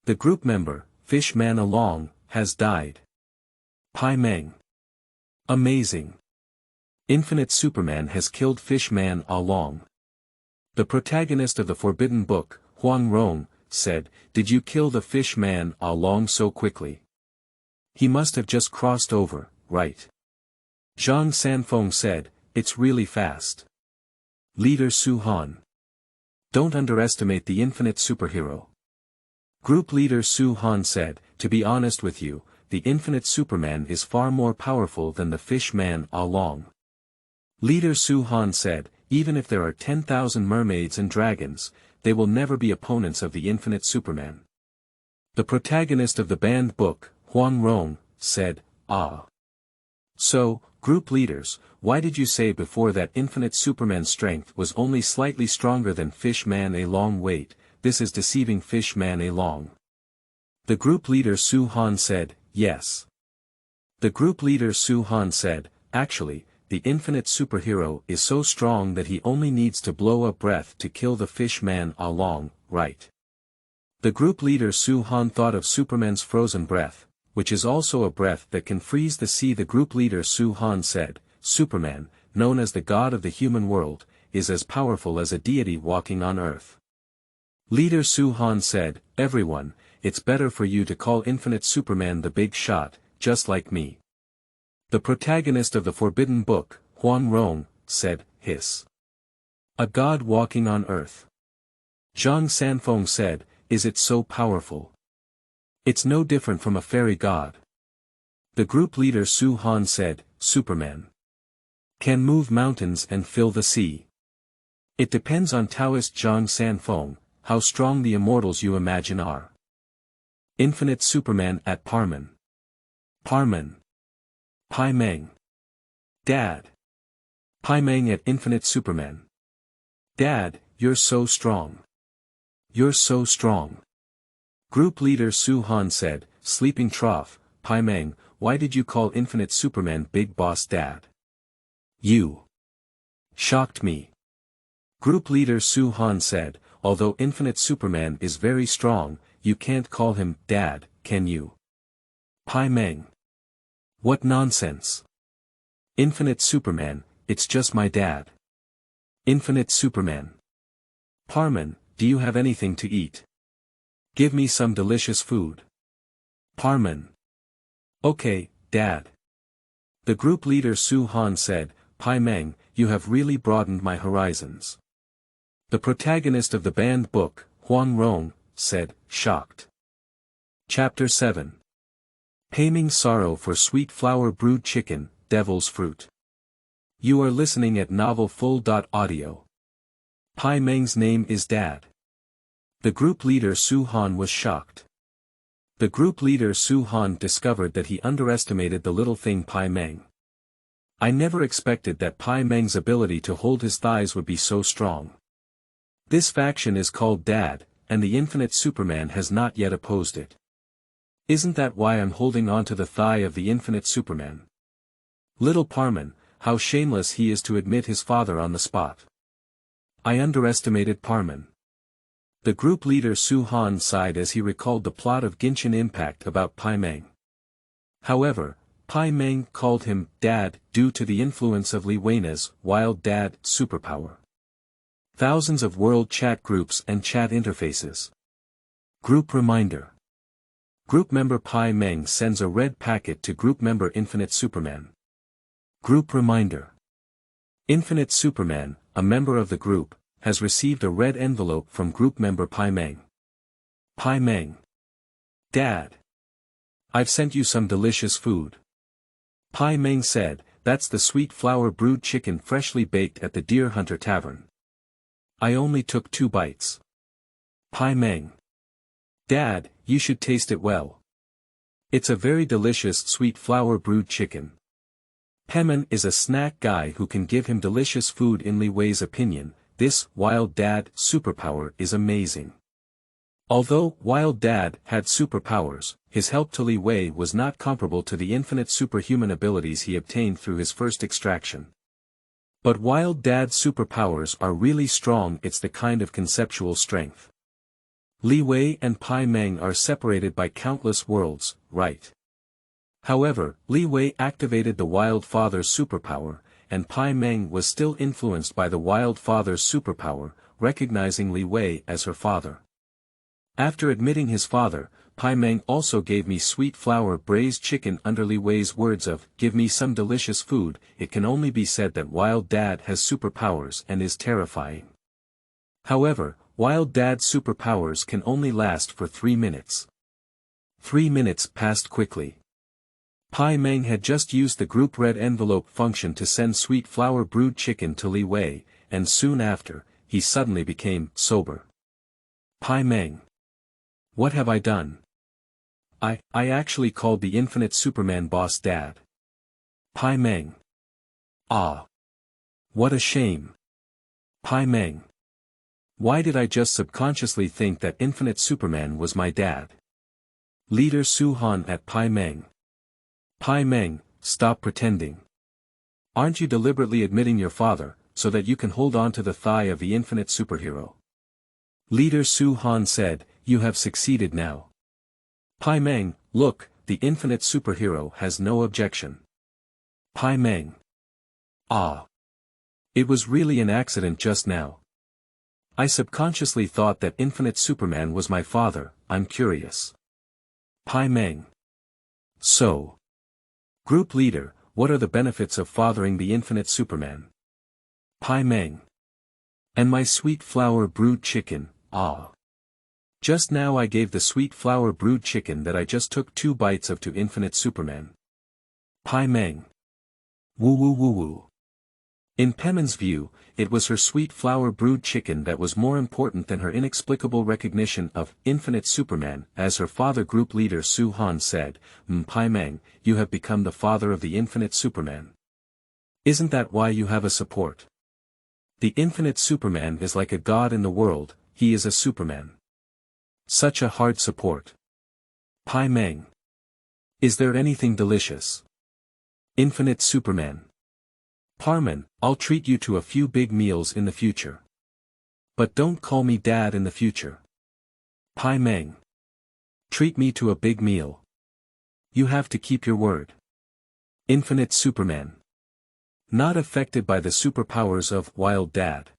S1: The group member, Fishman Along, has died. Paimeng. Amazing. Infinite Superman has killed Fishman Along. The protagonist of the Forbidden Book, Huang Rong, said, "Did you kill the Fishman Along so quickly? He must have just crossed over, right?" Zhang Sanfeng said, "It's really fast." Leader Su Han. Don't underestimate the infinite superhero. Group leader Su Han said, "To be honest with you, the infinite Superman is far more powerful than the Fishman Along." Leader Su Han said, "Even if there are 10,000 mermaids and dragons, they will never be opponents of the infinite Superman." The protagonist of the banned book, Huang Rong, said, "Ah. So, group leaders, why did you say before that infinite Superman's strength was only slightly stronger than Fishman Along? Wait, this is deceiving Fishman Along." The group leader Su Han said, "Yes. The group leader Su Han said, actually, the infinite superhero is so strong that he only needs to blow a breath to kill the fish man along, right? The group leader Su Han thought of Superman's frozen breath, which is also a breath that can freeze the sea. The group leader Su Han said, Superman, known as the god of the human world, is as powerful as a deity walking on earth. Leader Su Han said, everyone, it's better for you to call Infinite Superman the big shot, just like me. The protagonist of the Forbidden Book, Huang Rong, said, hiss. A god walking on earth. Zhang Sanfeng said, is it so powerful? It's no different from a fairy god. The group leader Su Han said, Superman can move mountains and fill the sea. It depends on Taoist Zhang Sanfeng, how strong the immortals you imagine are. Infinite Superman at Paimeng. Paimeng. Dad. Paimeng at Infinite Superman. Dad, you're so strong. You're so strong. Group leader Su Han said, sleeping trough, Paimeng, why did you call Infinite Superman Big Boss Dad? You shocked me. Group leader Su Han said, although Infinite Superman is very strong, you can't call him Dad, can you? Paimeng. What nonsense. Infinite Superman, it's just my dad. Infinite Superman. Paimeng, do you have anything to eat? Give me some delicious food. Paimeng. Okay, Dad. The group leader Su Han said, Paimeng, you have really broadened my horizons. The protagonist of the banned book, Huang Rong, said, shocked. Chapter 7. Paimeng's sorrow for sweet flour brewed chicken, devil's fruit. You are listening at novelfull.audio. Paimeng's name is Dad. The group leader Su Han was shocked. The group leader Su Han discovered that he underestimated the little thing Paimeng. I never expected that Paimeng's ability to hold his thighs would be so strong. This faction is called Dad, and the Infinite Superman has not yet opposed it. Isn't that why I'm holding on to the thigh of the Infinite Superman? Little Paimeng, how shameless he is to admit his father on the spot. I underestimated Paimeng. The group leader Su Han sighed as he recalled the plot of Genshin Impact about Paimeng. However, Paimeng called him Dad due to the influence of Li Wei's Wild Dad Superpower. Thousands of world chat groups and chat interfaces. Group reminder. Group member Paimeng sends a red packet to group member Infinite Superman. Group reminder. Infinite Superman, a member of the group, has received a red envelope from group member Paimeng. Paimeng. Dad. I've sent you some delicious food. Paimeng said, that's the sweet flour brewed chicken freshly baked at the Deer Hunter Tavern. I only took 2 bites. Paimeng. Dad, you should taste it well. It's a very delicious sweet flour brewed chicken. Paimeng is a snack guy who can give him delicious food. In Li Wei's opinion, this Wild Dad superpower is amazing. Although Wild Dad had superpowers, his help to Li Wei was not comparable to the infinite superhuman abilities he obtained through his first extraction. But Wild Dad's superpowers are really strong. It's the kind of conceptual strength. Li Wei and Paimeng are separated by countless worlds, right? However, Li Wei activated the Wild Father's superpower, and Paimeng was still influenced by the Wild Father's superpower, recognizing Li Wei as her father. After admitting his father, Paimeng also gave me sweet flour braised chicken. Under Li Wei's words of, give me some delicious food, it can only be said that Wild Dad has superpowers and is terrifying. However, Wild Dad's superpowers can only last for 3 minutes. 3 minutes passed quickly. Paimeng had just used the group red envelope function to send sweet flour brewed chicken to Li Wei, and soon after, he suddenly became sober. Paimeng. What have I done? I actually called the Infinite Superman boss Dad. Paimeng. Ah. What a shame. Paimeng. Why did I just subconsciously think that Infinite Superman was my dad? Leader Su Han at Paimeng. Paimeng, stop pretending. Aren't you deliberately admitting your father, so that you can hold on to the thigh of the infinite superhero? Leader Su Han said, you have succeeded now. Paimeng, look, the infinite superhero has no objection. Paimeng. Ah. It was really an accident just now. I subconsciously thought that Infinite Superman was my father, I'm curious. Paimeng. So. Group leader, what are the benefits of fathering the Infinite Superman? Paimeng. And my sweet flour brewed chicken, ah. Just now I gave the sweet flour brewed chicken that I just took 2 bites of to Infinite Superman. Paimeng. Woo woo woo woo. In Paimeng's view, it was her sweet flour brewed chicken that was more important than her inexplicable recognition of Infinite Superman, as her father group leader Su Han said, Paimeng, you have become the father of the Infinite Superman. Isn't that why you have a support? The Infinite Superman is like a god in the world, he is a Superman. Such a hard support. Paimeng. Is there anything delicious? Infinite Superman. Paimeng, I'll treat you to a few big meals in the future. But don't call me Dad in the future. Paimeng. Treat me to a big meal. You have to keep your word. Infinite Superman. Not affected by the superpowers of Wild Dad.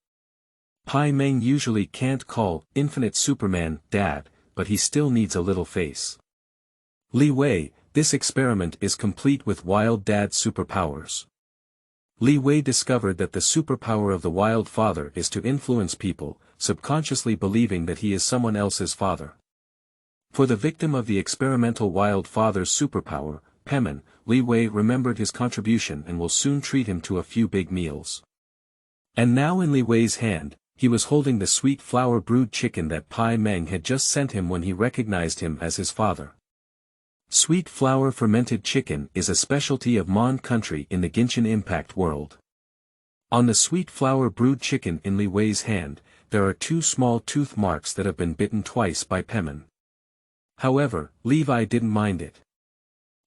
S1: Paimeng usually can't call Infinite Superman Dad, but he still needs a little face. Li Wei, this experiment is complete with Wild Dad's superpowers. Li Wei discovered that the superpower of the Wild Father is to influence people, subconsciously believing that he is someone else's father. For the victim of the experimental Wild Father's superpower, Paimeng, Li Wei remembered his contribution and will soon treat him to a few big meals. And now in Li Wei's hand, he was holding the sweet flour brewed chicken that Paimeng had just sent him when he recognized him as his father. Sweet flour fermented chicken is a specialty of Mon country in the Genshin Impact world. On the sweet flour brewed chicken in Li Wei's hand, there are 2 small tooth marks that have been bitten twice by Paimeng. However, Levi didn't mind it.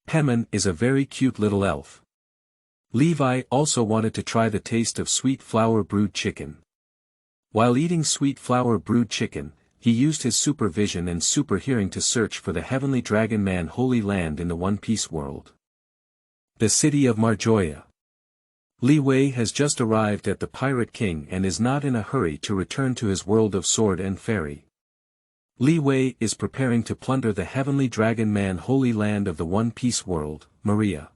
S1: Paimeng is a very cute little elf. Levi also wanted to try the taste of sweet flour brewed chicken. While eating sweet flour brewed chicken, he used his supervision and super hearing to search for the Heavenly Dragon Man Holy Land in the One Piece world. The city of Marjoya. Li Wei has just arrived at the Pirate King and is not in a hurry to return to his world of sword and fairy. Li Wei is preparing to plunder the Heavenly Dragon Man Holy Land of the One Piece world, Maria.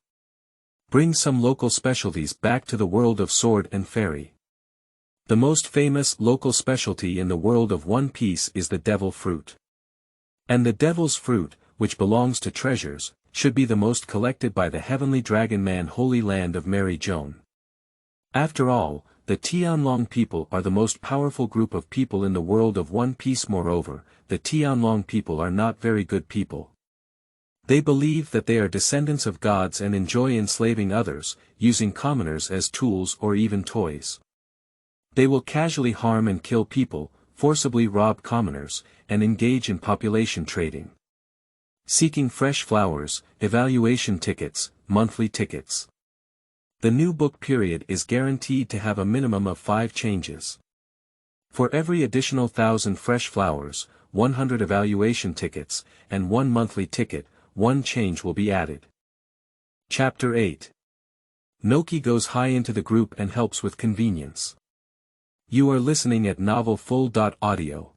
S1: Bring some local specialties back to the world of sword and fairy. The most famous local specialty in the world of One Piece is the devil fruit. And the devil's fruit, which belongs to treasures, should be the most collected by the Heavenly Dragon Man Holy Land of Mary Joan. After all, the Tianlong people are the most powerful group of people in the world of One Piece. Moreover, the Tianlong people are not very good people. They believe that they are descendants of gods and enjoy enslaving others, using commoners as tools or even toys. They will casually harm and kill people, forcibly rob commoners, and engage in population trading. Seeking fresh flowers, evaluation tickets, monthly tickets. The new book period is guaranteed to have a minimum of 5 changes. For every additional 1,000 fresh flowers, 100 evaluation tickets, and 1 monthly ticket, 1 change will be added. Chapter 8. Noqi goes high into the group and helps with convenience. You are listening at Novel Full.audio.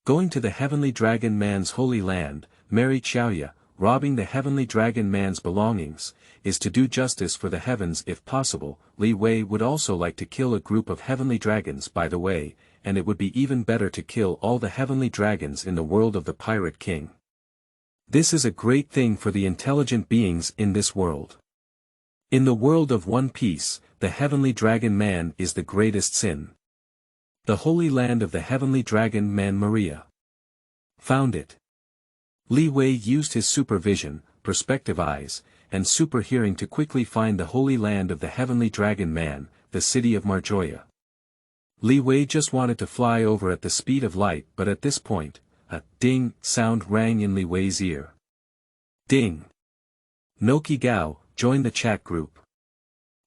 S1: Going to the Heavenly Dragon Man's Holy Land, Mary Xiaoya, robbing the Heavenly Dragon Man's belongings, is to do justice for the heavens if possible. Li Wei would also like to kill a group of heavenly dragons by the way, and it would be even better to kill all the heavenly dragons in the world of the Pirate King. This is a great thing for the intelligent beings in this world. In the world of One Piece, the Heavenly Dragon Man is the greatest sin. The Holy Land of the Heavenly Dragon Man Maria. Found it. Li Wei used his supervision, perspective eyes, and super hearing to quickly find the Holy Land of the Heavenly Dragon Man, the city of Marjoya. Li Wei just wanted to fly over at the speed of light, but at this point, a ding sound rang in Li Wei's ear. Ding. Noqi Gao, join the chat group.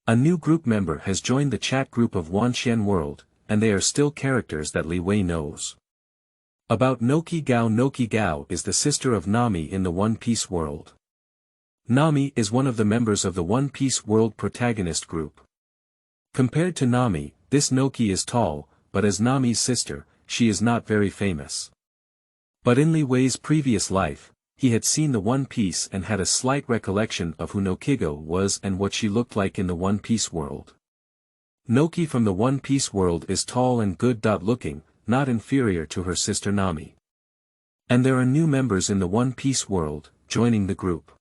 S1: A new group member has joined the chat group of Wanjie world, and they are still characters that Li Wei knows. About Noqi Gao is the sister of Nami in the One Piece world. Nami is one of the members of the One Piece world protagonist group. Compared to Nami, this Noqi is tall, but as Nami's sister, she is not very famous. But in Li Wei's previous life, he had seen the One Piece and had a slight recollection of who Noqi Gao was and what she looked like in the One Piece world. Noqi from the One Piece world is tall and good-looking, not inferior to her sister Nami. And there are new members in the One Piece world, joining the group.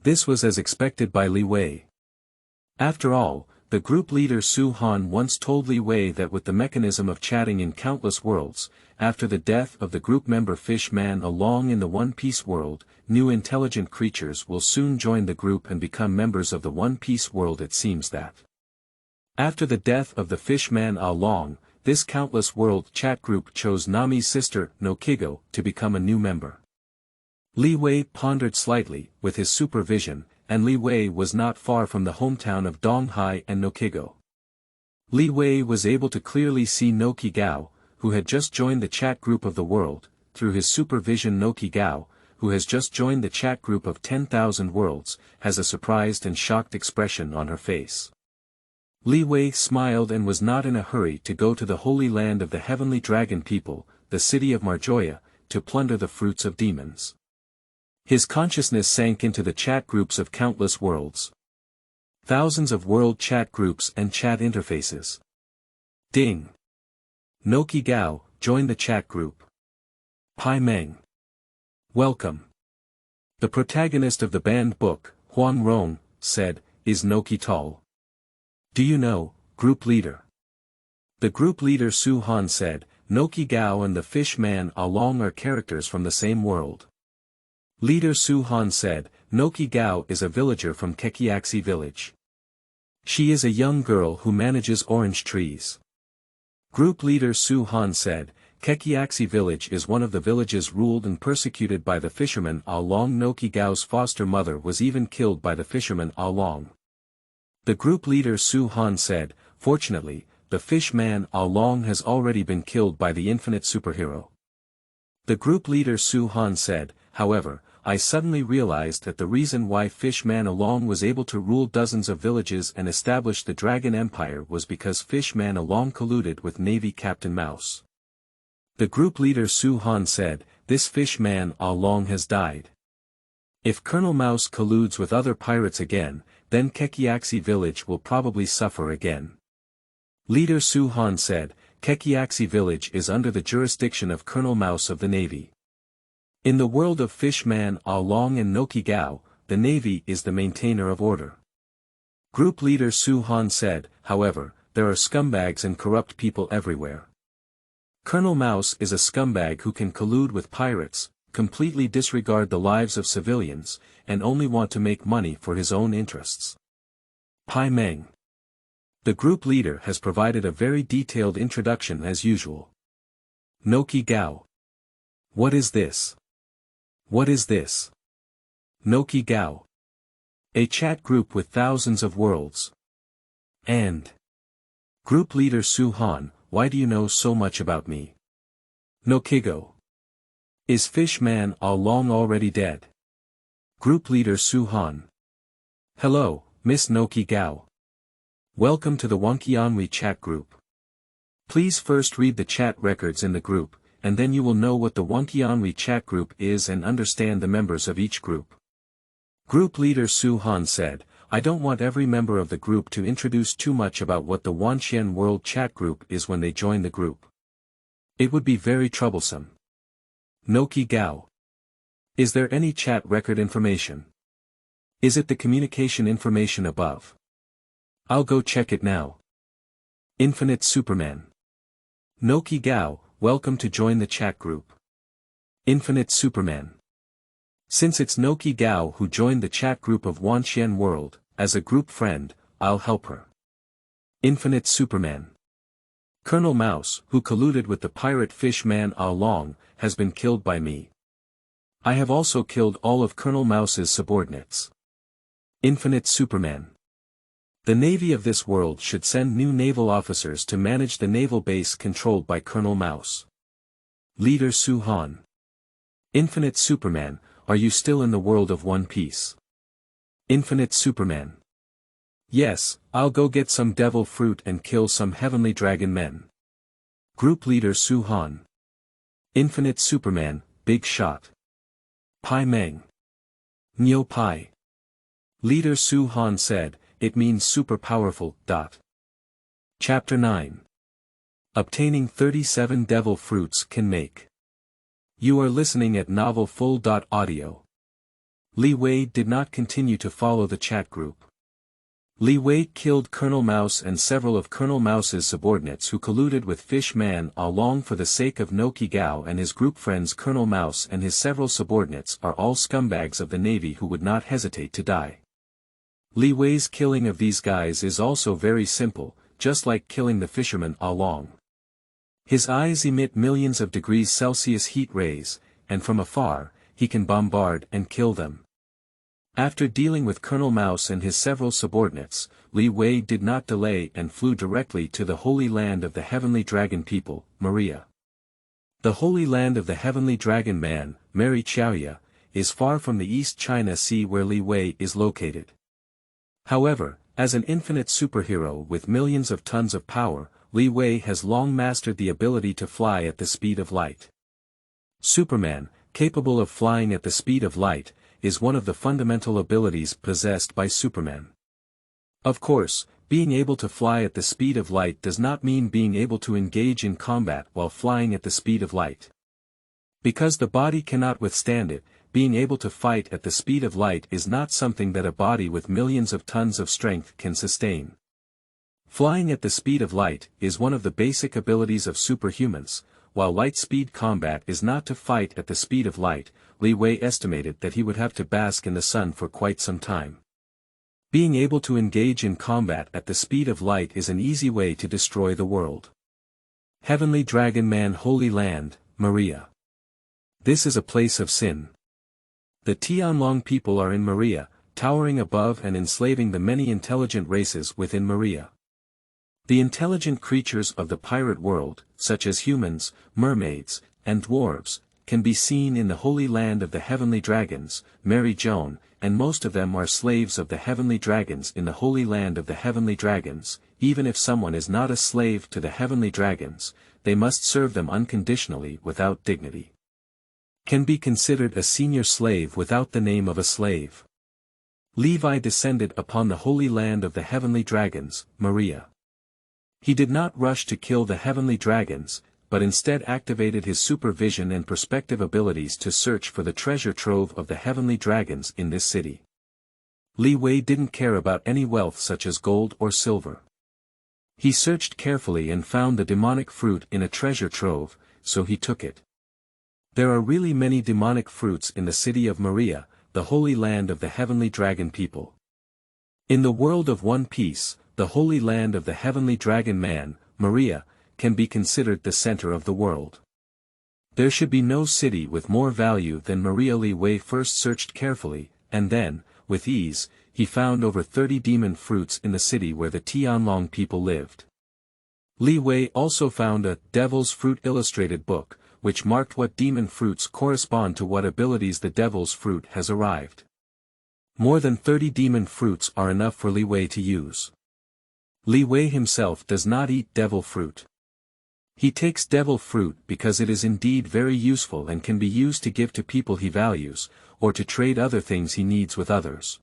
S1: This was as expected by Li Wei. After all, the group leader Su Han once told Li Wei that with the mechanism of chatting in countless worlds, after the death of the group member Fishman along in the One Piece world, new intelligent creatures will soon join the group and become members of the One Piece world. It seems that after the death of the Fishman along, this countless world chat group chose Nami's sister, Noqi Gao, to become a new member. Li Wei pondered slightly, with his supervision, and Li Wei was not far from the hometown of Donghai and Noqi Gao. Li Wei was able to clearly see Noqi Gao, who had just joined the chat group of the world, through his supervision. Noqi Gao, who has just joined the chat group of 10,000 worlds, has a surprised and shocked expression on her face. Li Wei smiled and was not in a hurry to go to the holy land of the heavenly dragon people, the city of Marjoya, to plunder the fruits of demons. His consciousness sank into the chat groups of countless worlds. Thousands of world chat groups and chat interfaces. Ding! Noqi Gao, join the chat group. Paimeng. Welcome. The protagonist of the banned book, Huang Rong, said, "Is Noqi tall?" "Do you know, group leader?" The group leader Su Han said, "Noqi Gao and the fish man along are characters from the same world." Leader Su Han said, "Noqi Gao is a villager from Kekiaxi village. She is a young girl who manages orange trees." Group leader Su Han said, "Kekiaxi village is one of the villages ruled and persecuted by the fisherman along. Noqi Gao's foster mother was even killed by the fisherman along." The group leader Su Han said, "Fortunately, the fish man along has already been killed by the infinite superhero." The group leader Su Han said, "However, I suddenly realized that the reason why Fishman along was able to rule dozens of villages and establish the Dragon Empire was because Fishman along colluded with Navy Captain Mouse." The group leader Su Han said, "This Fishman along has died. If Colonel Mouse colludes with other pirates again, then Kekiaxi village will probably suffer again." Leader Su Han said, "Kekiaxi village is under the jurisdiction of Colonel Mouse of the Navy. In the world of Fishman along and Noqi Gao, the Navy is the maintainer of order." Group leader Su Han said, "However, there are scumbags and corrupt people everywhere. Colonel Mouse is a scumbag who can collude with pirates, completely disregard the lives of civilians, and only want to make money for his own interests." Paimeng. The group leader has provided a very detailed introduction as usual. Noqi Gao. What is this? What is this? Noqi Gao. A chat group with thousands of worlds. And group leader Su Han, why do you know so much about me? Noqi Gao. Is Fishman along already dead? Group leader Su Han. Hello, Miss Noqi Gao. Welcome to the Wanjie chat group. Please first read the chat records in the group, and then you will know what the Wanjie chat group is and understand the members of each group. Group leader Su Han said, "I don't want every member of the group to introduce too much about what the Wanjie world chat group is when they join the group. It would be very troublesome." Noqi Gao. Is there any chat record information? Is it the communication information above? I'll go check it now. Infinite Superman. Noqi Gao, welcome to join the chat group. Infinite Superman. Since it's Noqi Gao who joined the chat group of Wanjie world, as a group friend, I'll help her. Infinite Superman. Colonel Mouse, who colluded with the pirate Fishman along, has been killed by me. I have also killed all of Colonel Mouse's subordinates. Infinite Superman. The Navy of this world should send new naval officers to manage the naval base controlled by Colonel Mouse. Leader Su Han. Infinite Superman, are you still in the world of One Piece? Infinite Superman. Yes, I'll go get some devil fruit and kill some heavenly dragon men. Group Leader Su Han. Infinite Superman, big shot. Paimeng. Nyo Pai. Leader Su Han said, it means super powerful. Chapter 9. Obtaining 37 devil fruits can make. You are listening at Novel Full. Audio. Li Wei did not continue to follow the chat group. Li Wei killed Colonel Mouse and several of Colonel Mouse's subordinates who colluded with Fishman along for the sake of Noqi Gao and his group friends. Colonel Mouse and his several subordinates are all scumbags of the Navy who would not hesitate to die. Li Wei's killing of these guys is also very simple, just like killing the fisherman along. His eyes emit millions of degrees Celsius heat rays, and from afar, he can bombard and kill them. After dealing with Colonel Mouse and his several subordinates, Li Wei did not delay and flew directly to the holy land of the heavenly dragon people, Maria. The holy land of the heavenly dragon man, Mary Chaoya, is far from the East China Sea where Li Wei is located. However, as an infinite superhero with millions of tons of power, Li Wei has long mastered the ability to fly at the speed of light. Superman, capable of flying at the speed of light, is one of the fundamental abilities possessed by Superman. Of course, being able to fly at the speed of light does not mean being able to engage in combat while flying at the speed of light. Because the body cannot withstand it, being able to fight at the speed of light is not something that a body with millions of tons of strength can sustain. Flying at the speed of light is one of the basic abilities of superhumans. While light-speed combat is not to fight at the speed of light, Li Wei estimated that he would have to bask in the sun for quite some time. Being able to engage in combat at the speed of light is an easy way to destroy the world. Heavenly Dragon Man Holy Land, Maria. This is a place of sin. The Tianlong people are in Maria, towering above and enslaving the many intelligent races within Maria. The intelligent creatures of the pirate world, such as humans, mermaids, and dwarves, can be seen in the holy land of the heavenly dragons, Mary Joan, and most of them are slaves of the heavenly dragons in the holy land of the heavenly dragons. Even if someone is not a slave to the heavenly dragons, they must serve them unconditionally without dignity. Can be considered a senior slave without the name of a slave. Levi descended upon the holy land of the heavenly dragons, Maria. He did not rush to kill the heavenly dragons, but instead activated his supervision and perspective abilities to search for the treasure trove of the heavenly dragons in this city. Li Wei didn't care about any wealth such as gold or silver. He searched carefully and found the demonic fruit in a treasure trove, so he took it. There are really many demonic fruits in the city of Maria, the holy land of the heavenly dragon people. In the world of One Piece, the holy land of the heavenly dragon man, Maria, can be considered the center of the world. There should be no city with more value than Maria. Li Wei first searched carefully, and then, with ease, he found over 30 demon fruits in the city where the Tianlong people lived. Li Wei also found a Devil's Fruit illustrated book, which marked what demon fruits correspond to what abilities the Devil's Fruit has arrived. More than 30 demon fruits are enough for Li Wei to use. Li Wei himself does not eat devil fruit. He takes devil fruit because it is indeed very useful and can be used to give to people he values, or to trade other things he needs with others.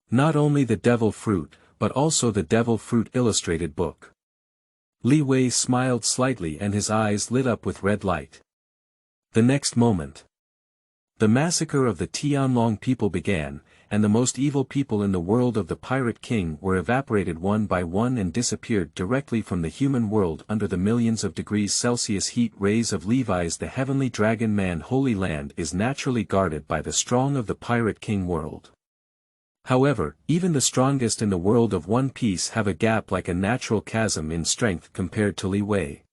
S1: Not only the devil fruit, but also the devil fruit illustrated book. Li Wei smiled slightly and his eyes lit up with red light. The next moment, the massacre of the Tianlong people began, and the most evil people in the world of the Pirate King were evaporated one by one and disappeared directly from the human world under the millions of degrees Celsius heat rays of Levi's. The heavenly dragon man Holy Land is naturally guarded by the strong of the Pirate King world. However, even the strongest in the world of One Piece have a gap like a natural chasm in strength compared to Li Wei.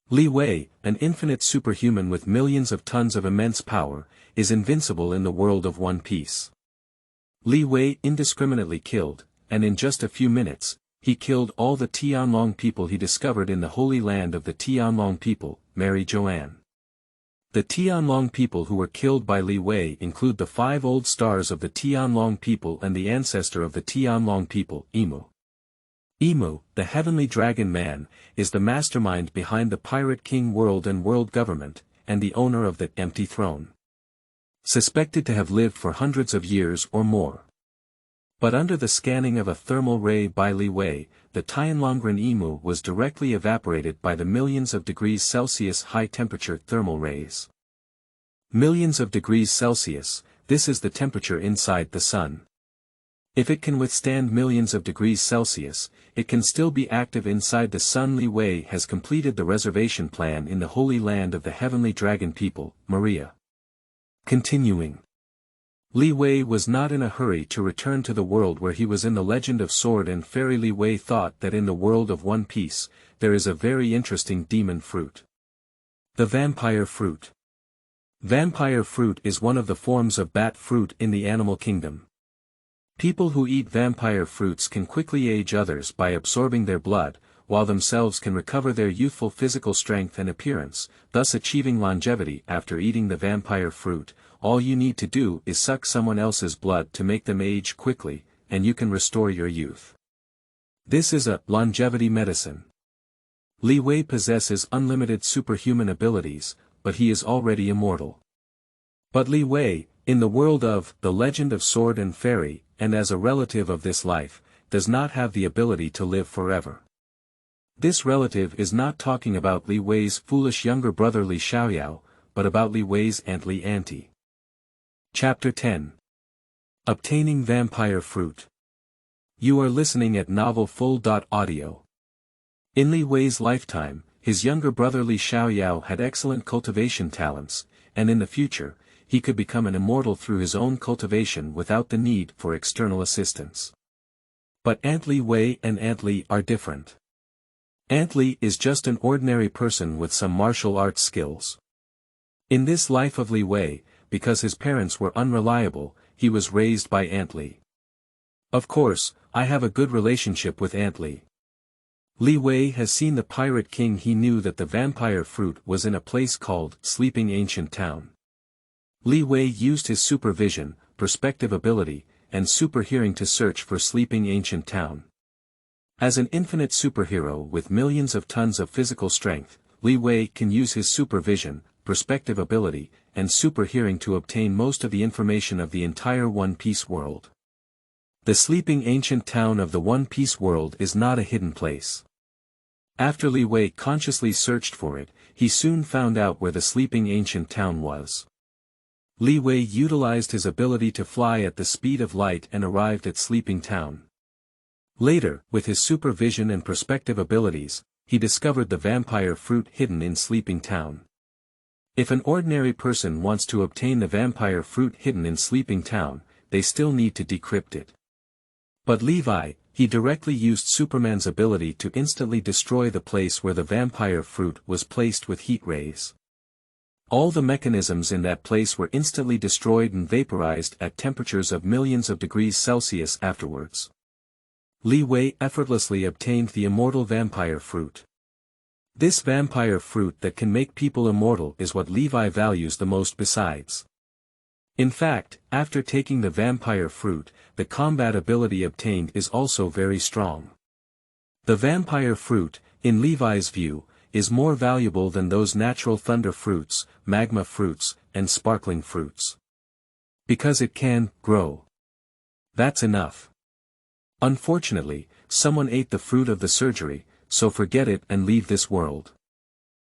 S1: Li Wei, an infinite superhuman with millions of tons of immense power, is invincible in the world of One Piece. Li Wei indiscriminately killed, and in just a few minutes, he killed all the Tianlong people he discovered in the Holy Land of the Tianlong people, Mary Joanne. The Tianlong people who were killed by Li Wei include the 5 old stars of the Tianlong people and the ancestor of the Tianlong people, Imu. Imu, the heavenly dragon man, is the mastermind behind the Pirate King world and world government, and the owner of the empty throne. Suspected to have lived for hundreds of years or more. But under the scanning of a thermal ray by Li Wei, the Tianlongren Imu was directly evaporated by the millions of degrees Celsius high-temperature thermal rays. Millions of degrees Celsius, this is the temperature inside the sun. If it can withstand millions of degrees Celsius, it can still be active inside the sun. Li Wei has completed the reservation plan in the Holy Land of the Heavenly Dragon people, Maria. Continuing. Li Wei was not in a hurry to return to the world where he was in the Legend of Sword and Fairy. Li Wei thought that in the world of One Piece, there is a very interesting demon fruit. The vampire fruit. Vampire fruit is one of the forms of bat fruit in the animal kingdom. People who eat vampire fruits can quickly age others by absorbing their blood, while themselves can recover their youthful physical strength and appearance, thus achieving longevity. After eating the vampire fruit, all you need to do is suck someone else's blood to make them age quickly, and you can restore your youth. This is a longevity medicine. Li Wei possesses unlimited superhuman abilities, but he is already immortal. But Li Wei, in the world of the Legend of Sword and Fairy, and as a relative of this life, does not have the ability to live forever. This relative is not talking about Li Wei's foolish younger brother Li Xiaoyao, but about Li Wei's aunt Li Auntie. Chapter 10. Obtaining Vampire Fruit. You are listening at novelfull.audio. In Li Wei's lifetime, his younger brother Li Xiaoyao had excellent cultivation talents, and in the future, he could become an immortal through his own cultivation without the need for external assistance. But Aunt Li Wei and Aunt Li are different. Aunt Li is just an ordinary person with some martial arts skills. In this life of Li Wei, because his parents were unreliable, he was raised by Aunt Li. Of course, I have a good relationship with Aunt Li. Li Wei has seen the Pirate King. He knew that the vampire fruit was in a place called Sleeping Ancient Town. Li Wei used his supervision, perspective ability, and super hearing to search for Sleeping Ancient Town. As an infinite superhero with millions of tons of physical strength, Li Wei can use his supervision, perspective ability, and super hearing to obtain most of the information of the entire One Piece world. The Sleeping Ancient Town of the One Piece world is not a hidden place. After Li Wei consciously searched for it, he soon found out where the Sleeping Ancient Town was. Li Wei utilized his ability to fly at the speed of light and arrived at Sleeping Town. Later, with his supervision and perspective abilities, he discovered the vampire fruit hidden in Sleeping Town. If an ordinary person wants to obtain the vampire fruit hidden in Sleeping Town, they still need to decrypt it. But Levi, he directly used Superman's ability to instantly destroy the place where the vampire fruit was placed with heat rays. All the mechanisms in that place were instantly destroyed and vaporized at temperatures of millions of degrees Celsius afterwards. Li Wei effortlessly obtained the immortal vampire fruit. This vampire fruit that can make people immortal is what Levi values the most besides. In fact, after taking the vampire fruit, the combat ability obtained is also very strong. The vampire fruit, in Levi's view, is more valuable than those natural thunder fruits, magma fruits, and sparkling fruits. Because it can grow. That's enough. Unfortunately, someone ate the fruit of the surgery, so forget it and leave this world.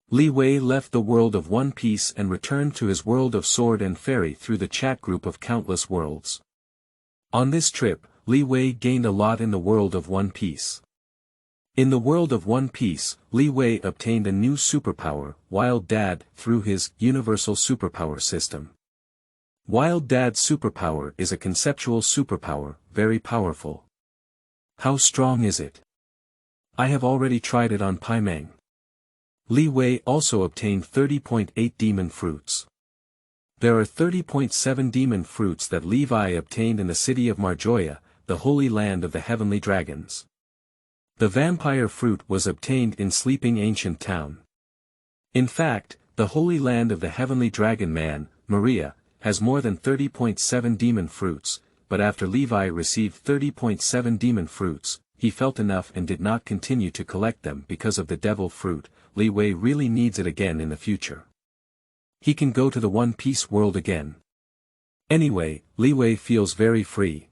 S1: Li Wei left the world of One Piece and returned to his world of Sword and Fairy through the chat group of countless worlds. On this trip, Li Wei gained a lot in the world of One Piece. In the world of One Piece, Li Wei obtained a new superpower, Wild Dad, through his universal superpower system. Wild Dad's superpower is a conceptual superpower, very powerful. How strong is it? I have already tried it on Paimeng. Li Wei also obtained 30.8 demon fruits. There are 30.7 demon fruits that Levi obtained in the city of Marjoya, the holy land of the heavenly dragons. The vampire fruit was obtained in sleeping ancient town. In fact, the holy land of the heavenly dragon man, Maria, has more than 30.7 demon fruits, but after Levi received 30.7 demon fruits, he felt enough and did not continue to collect them because of the devil fruit. Li Wei really needs it again in the future. He can go to the One Piece world again. Anyway, Li Wei feels very free.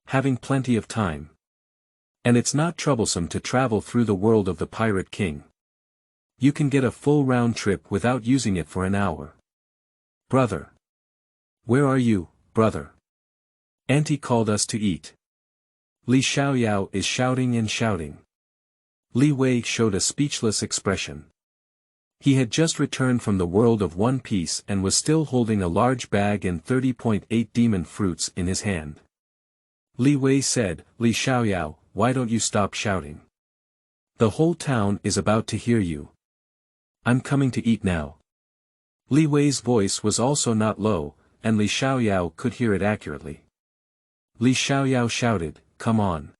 S1: Having plenty of time. And it's not troublesome to travel through the world of the Pirate King. You can get a full round trip without using it for an hour. Brother. Where are you, brother? Auntie called us to eat. Li Xiaoyao is shouting and shouting. Li Wei showed a speechless expression. He had just returned from the world of One Piece and was still holding a large bag and 30.8 demon fruits in his hand. Li Wei said, Li Xiaoyao, why don't you stop shouting? The whole town is about to hear you. I'm coming to eat now. Li Wei's voice was also not low, and Li Xiaoyao could hear it accurately. Li Xiaoyao shouted, come on.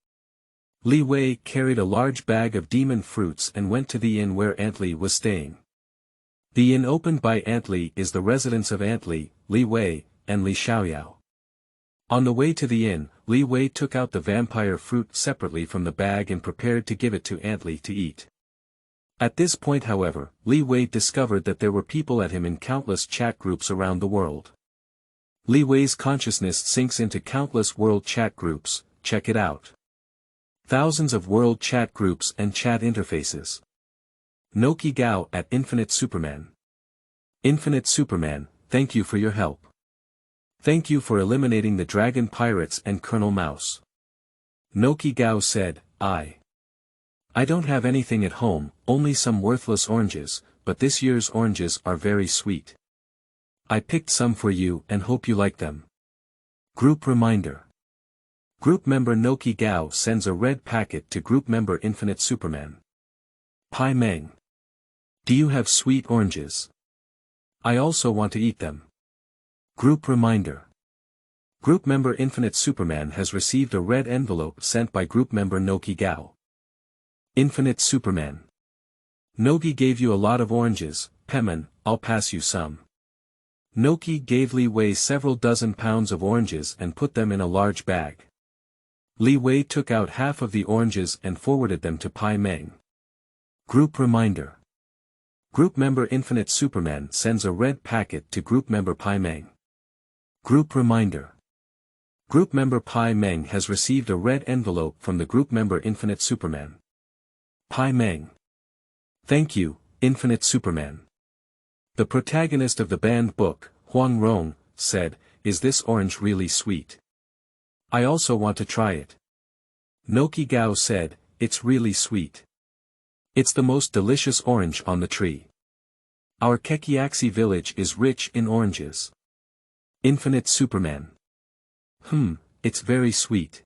S1: Li Wei carried a large bag of demon fruits and went to the inn where Aunt Li was staying. The inn opened by Aunt Li is the residence of Aunt Li, Li Wei, and Li Xiaoyao. On the way to the inn, Li Wei took out the vampire fruit separately from the bag and prepared to give it to Aunt Li to eat. At this point however, Li Wei discovered that there were people at him in countless chat groups around the world. Li Wei's consciousness sinks into countless world chat groups, check it out. Thousands of world chat groups and chat interfaces. Noqi Gao at Infinite Superman. Infinite Superman, thank you for your help. Thank you for eliminating the dragon pirates and Colonel Mouse. Noqi Gao said, I don't have anything at home, only some worthless oranges, but this year's oranges are very sweet. I picked some for you and hope you like them. Group reminder. Group member Noqi Gao sends a red packet to group member Infinite Superman. Paimeng. Do you have sweet oranges? I also want to eat them. Group reminder. Group member Infinite Superman has received a red envelope sent by group member Noqi Gao. Infinite Superman. Noqi gave you a lot of oranges, Paimeng, I'll pass you some. Noqi gave Li Wei several dozen pounds of oranges and put them in a large bag. Li Wei took out half of the oranges and forwarded them to Paimeng. Group reminder. Group member Infinite Superman sends a red packet to group member Paimeng. Group reminder. Group member Paimeng has received a red envelope from the group member Infinite Superman. Paimeng. Thank you, Infinite Superman. The protagonist of the banned book, Huang Rong, said, is this orange really sweet? I also want to try it. Noqi Gao said, it's really sweet. It's the most delicious orange on the tree. Our Kekiaxi village is rich in oranges. Infinite Superman. It's very sweet.